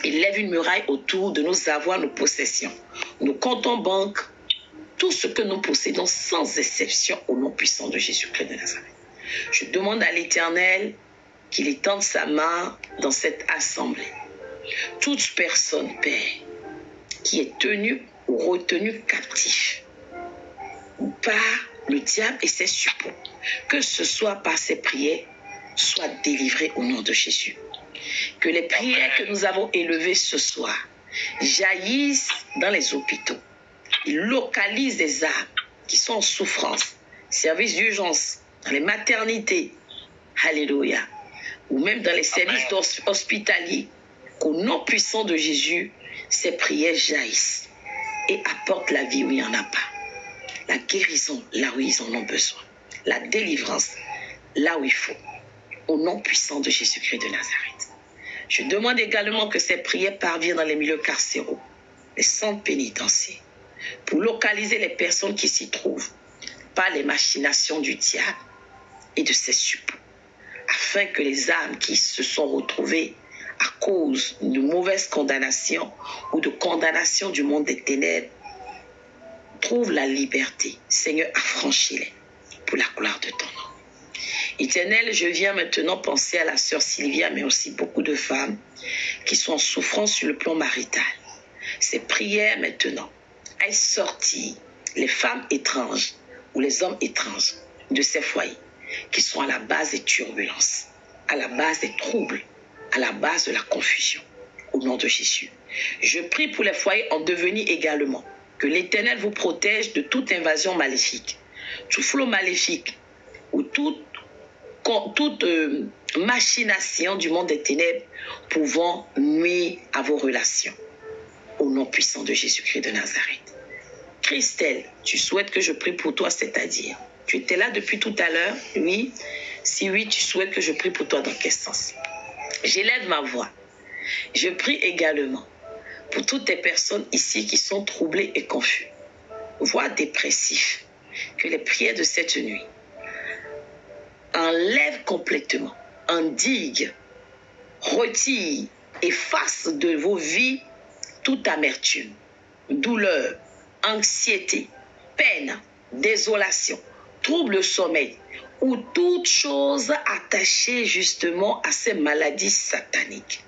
A: il lève une muraille autour de nos avoirs, nos possessions, nos comptes en banque, tout ce que nous possédons sans exception au nom puissant de Jésus-Christ de Nazareth. Je demande à l'Éternel qu'il étende sa main dans cette assemblée. Toute personne, Père, qui est tenue ou retenue captif par le diable et ses suppôts, que ce soit par ses prières, soit délivrée au nom de Jésus. Que les prières que nous avons élevées ce soir jaillissent dans les hôpitaux. Ils localisent des âmes qui sont en souffrance, services d'urgence, dans les maternités, alléluia, ou même dans les services hospitaliers, qu'au nom puissant de Jésus, ces prières jaillissent et apportent la vie où il n'y en a pas, la guérison là où ils en ont besoin, la délivrance là où il faut, au nom puissant de Jésus-Christ de Nazareth. Je demande également que ces prières parviennent dans les milieux carcéraux, les centres pénitentiaires, pour localiser les personnes qui s'y trouvent par les machinations du diable et de ses suppôts, afin que les âmes qui se sont retrouvées à cause de mauvaises condamnations ou de condamnation du monde des ténèbres trouvent la liberté. Seigneur, affranchis-les pour la gloire de ton nom. Éternel, je viens maintenant penser à la sœur Sylvia, mais aussi beaucoup de femmes qui sont en souffrance sur le plan marital. Ces prières maintenant, elles sortent les femmes étranges ou les hommes étranges de ces foyers qui sont à la base des turbulences, à la base des troubles, à la base de la confusion. Au nom de Jésus. Je prie pour les foyers en devenir également. Que l'Éternel vous protège de toute invasion maléfique, tout flot maléfique ou toute machination du monde des ténèbres pouvant nuire à vos relations. Au nom puissant de Jésus-Christ de Nazareth. Christelle, tu souhaites que je prie pour toi, c'est-à-dire, tu étais là depuis tout à l'heure, oui. Si oui, tu souhaites que je prie pour toi, dans quel sens? J'élève ma voix. Je prie également pour toutes les personnes ici qui sont troublées et confuses, voire dépressifs, que les prières de cette nuit enlèvent complètement, endiguent, retirent, effacent de vos vies toute amertume, douleur, anxiété, peine, désolation, trouble au sommeil ou toute chose attachée justement à ces maladies sataniques.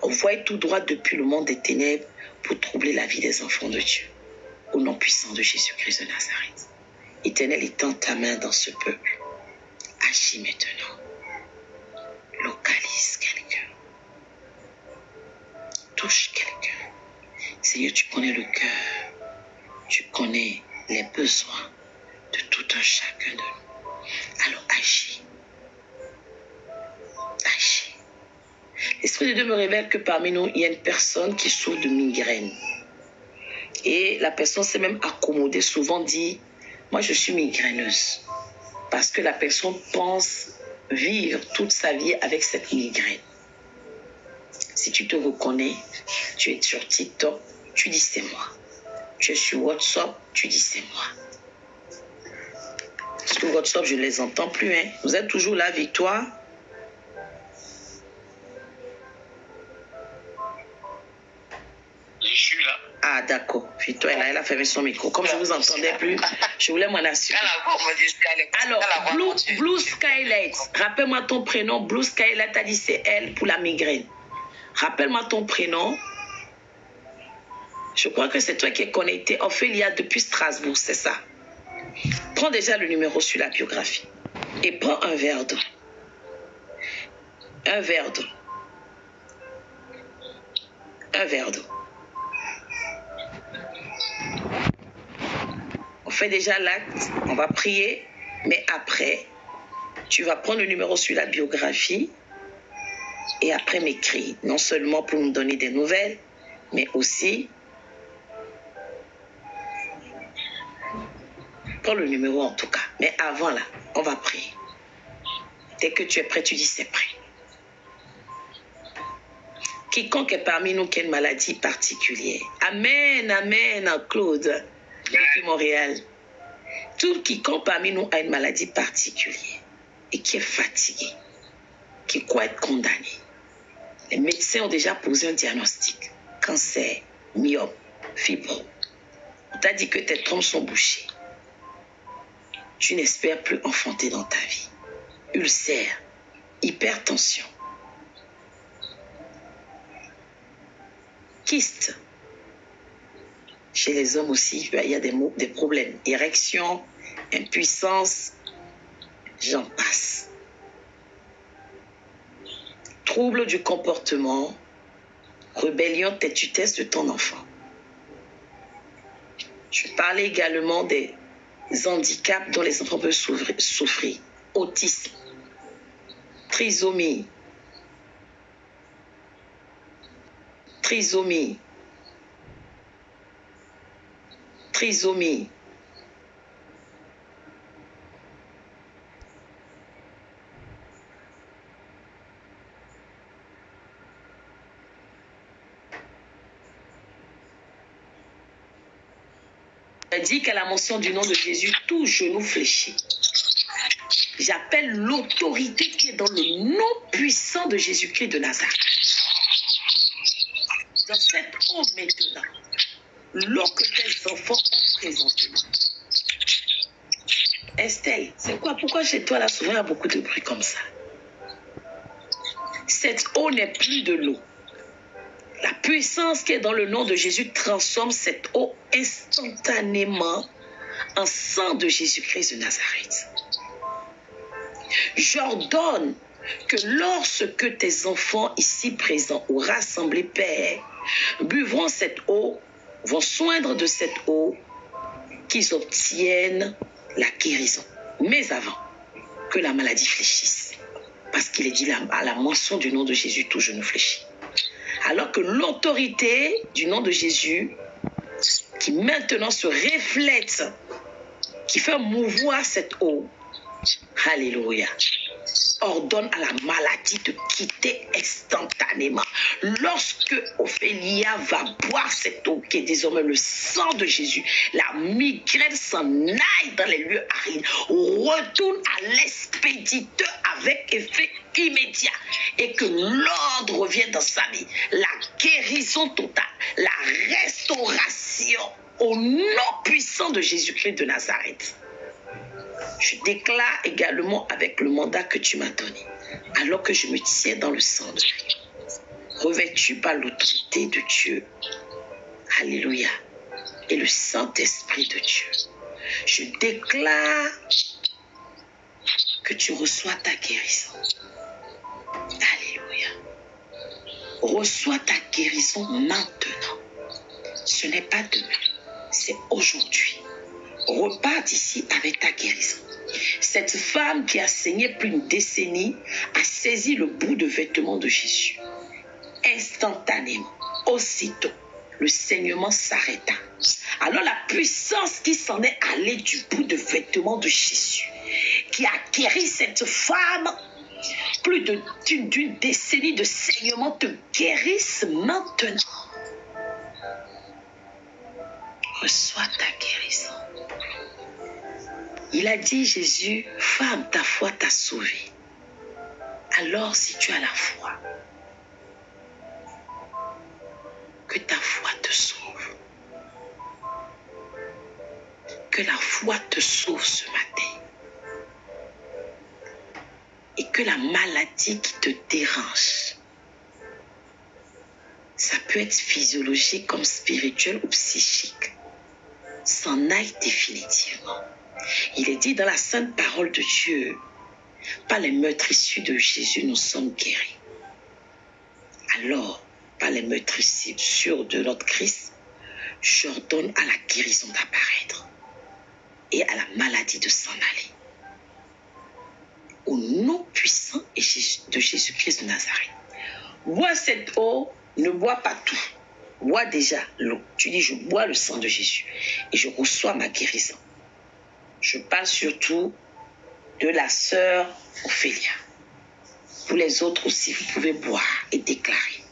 A: Envoyez tout droit depuis le monde des ténèbres pour troubler la vie des enfants de Dieu. Au nom puissant de Jésus-Christ de Nazareth. Éternel, étends ta main dans ce peuple. Agis maintenant. Localise quelqu'un. Touche quelqu'un. Seigneur, tu connais le cœur. Tu connais les besoins de tout un chacun de nous. Alors agis. Agis. L'Esprit de Dieu me révèle que parmi nous, il y a une personne qui souffre de migraine. Et la personne s'est même accommodée, souvent dit, moi je suis migraineuse. Parce que la personne pense vivre toute sa vie avec cette migraine. Si tu te reconnais, tu es sur TikTok, tu dis c'est moi. Tu es sur WhatsApp, tu dis c'est moi. Parce que WhatsApp, je ne les entends plus. Hein. Vous êtes toujours là, Victoire?
D: Je suis là.
A: Ah, d'accord. Victoire, elle a fermé son micro. Comme je ne vous entendais plus, je voulais m'en assurer. Alors, Blue Skylight, rappelle-moi ton prénom. Blue Skylight a dit c'est elle pour la migraine. Rappelle-moi ton prénom. Je crois que c'est toi qui es connecté. Ophélia depuis Strasbourg, c'est ça. Prends déjà le numéro sur la biographie. Et prends un verre d'eau. Un verre d'eau. Un verre d'eau. On fait déjà l'acte. On va prier. Mais après, tu vas prendre le numéro sur la biographie. Et après m'écrire. Non seulement pour nous donner des nouvelles, mais aussi... Prends le numéro en tout cas. Mais avant là, on va prier. Dès que tu es prêt, tu dis c'est prêt. Quiconque est parmi nous qui a une maladie particulière. Amen, amen, Claude. Depuis Montréal. Tout quiconque parmi nous a une maladie particulière et qui est fatigué, qui croit être condamné. Les médecins ont déjà posé un diagnostic. Cancer, myome, fibro. On t'a dit que tes trompes sont bouchées. Tu n'espères plus enfanter dans ta vie. Ulcère, hypertension, kyste. Chez les hommes aussi, il y a des problèmes. Érection, impuissance, j'en passe. Troubles du comportement, rébellion, têtutesse de ton enfant. Je parlais également des handicaps dont les enfants peuvent souffrir. Autisme, trisomie, Il dit qu'à la mention du nom de Jésus, tout genou fléchit. J'appelle l'autorité qui est dans le nom puissant de Jésus-Christ de Nazareth. Dans cette eau maintenant, l'eau que tes enfants ont présentement. Estelle, c'est quoi? Pourquoi chez toi là souvent il y a beaucoup de bruit comme ça? Cette eau n'est plus de l'eau. La puissance qui est dans le nom de Jésus transforme cette eau instantanément en sang de Jésus-Christ de Nazareth. J'ordonne que lorsque tes enfants ici présents ou rassemblés, Père, buvront cette eau, vont soindre de cette eau, qu'ils obtiennent la guérison. Mais avant que la maladie fléchisse. Parce qu'il est dit à la mention du nom de Jésus, tout genou fléchit. Alors que l'autorité du nom de Jésus, qui maintenant se reflète, qui fait mouvoir cette eau, alléluia, ordonne à la maladie de quitter instantanément. Lorsque Ophélia va boire cette eau qui est désormais le sang de Jésus, la migraine s'en aille dans les lieux arides, retourne à l'expéditeur avec effet immédiat et que l'ordre revienne dans sa vie. La guérison totale, la restauration au nom puissant de Jésus-Christ de Nazareth. Je déclare également avec le mandat que tu m'as donné, alors que je me tiens dans le sang de Dieu, revêtu par l'autorité de Dieu. Alléluia. Et le Saint-Esprit de Dieu. Je déclare que tu reçois ta guérison. Alléluia. Reçois ta guérison maintenant. Ce n'est pas demain, c'est aujourd'hui. Repars d'ici avec ta guérison. Cette femme qui a saigné plus d'une décennie a saisi le bout de vêtement de Jésus. Instantanément, aussitôt, le saignement s'arrêta. Alors la puissance qui s'en est allée du bout de vêtement de Jésus, qui a guéri cette femme, plus d'une décennie de saignement, te guérisse maintenant. Reçois ta guérison. Il a dit, Jésus, femme, ta foi t'a sauvée. Alors, si tu as la foi, que ta foi te sauve. Que la foi te sauve ce matin. Et que la maladie qui te dérange, ça peut être physiologique comme spirituel ou psychique, s'en aille définitivement. Il est dit dans la sainte parole de Dieu, par les meurtrissures de Jésus, nous sommes guéris. Alors, par les meurtrissures de notre Christ, j'ordonne à la guérison d'apparaître et à la maladie de s'en aller. Au nom puissant de Jésus-Christ de Nazareth. Bois cette eau, ne bois pas tout. Bois déjà l'eau. Tu dis, je bois le sang de Jésus et je reçois ma guérison. Je parle surtout de la sœur Ophélia. Pour les autres aussi, vous pouvez boire et déclarer.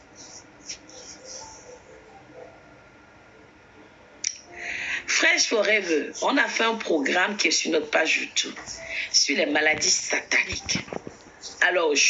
A: Fresh Forever, on a fait un programme qui est sur notre page YouTube sur les maladies sataniques. Alors, je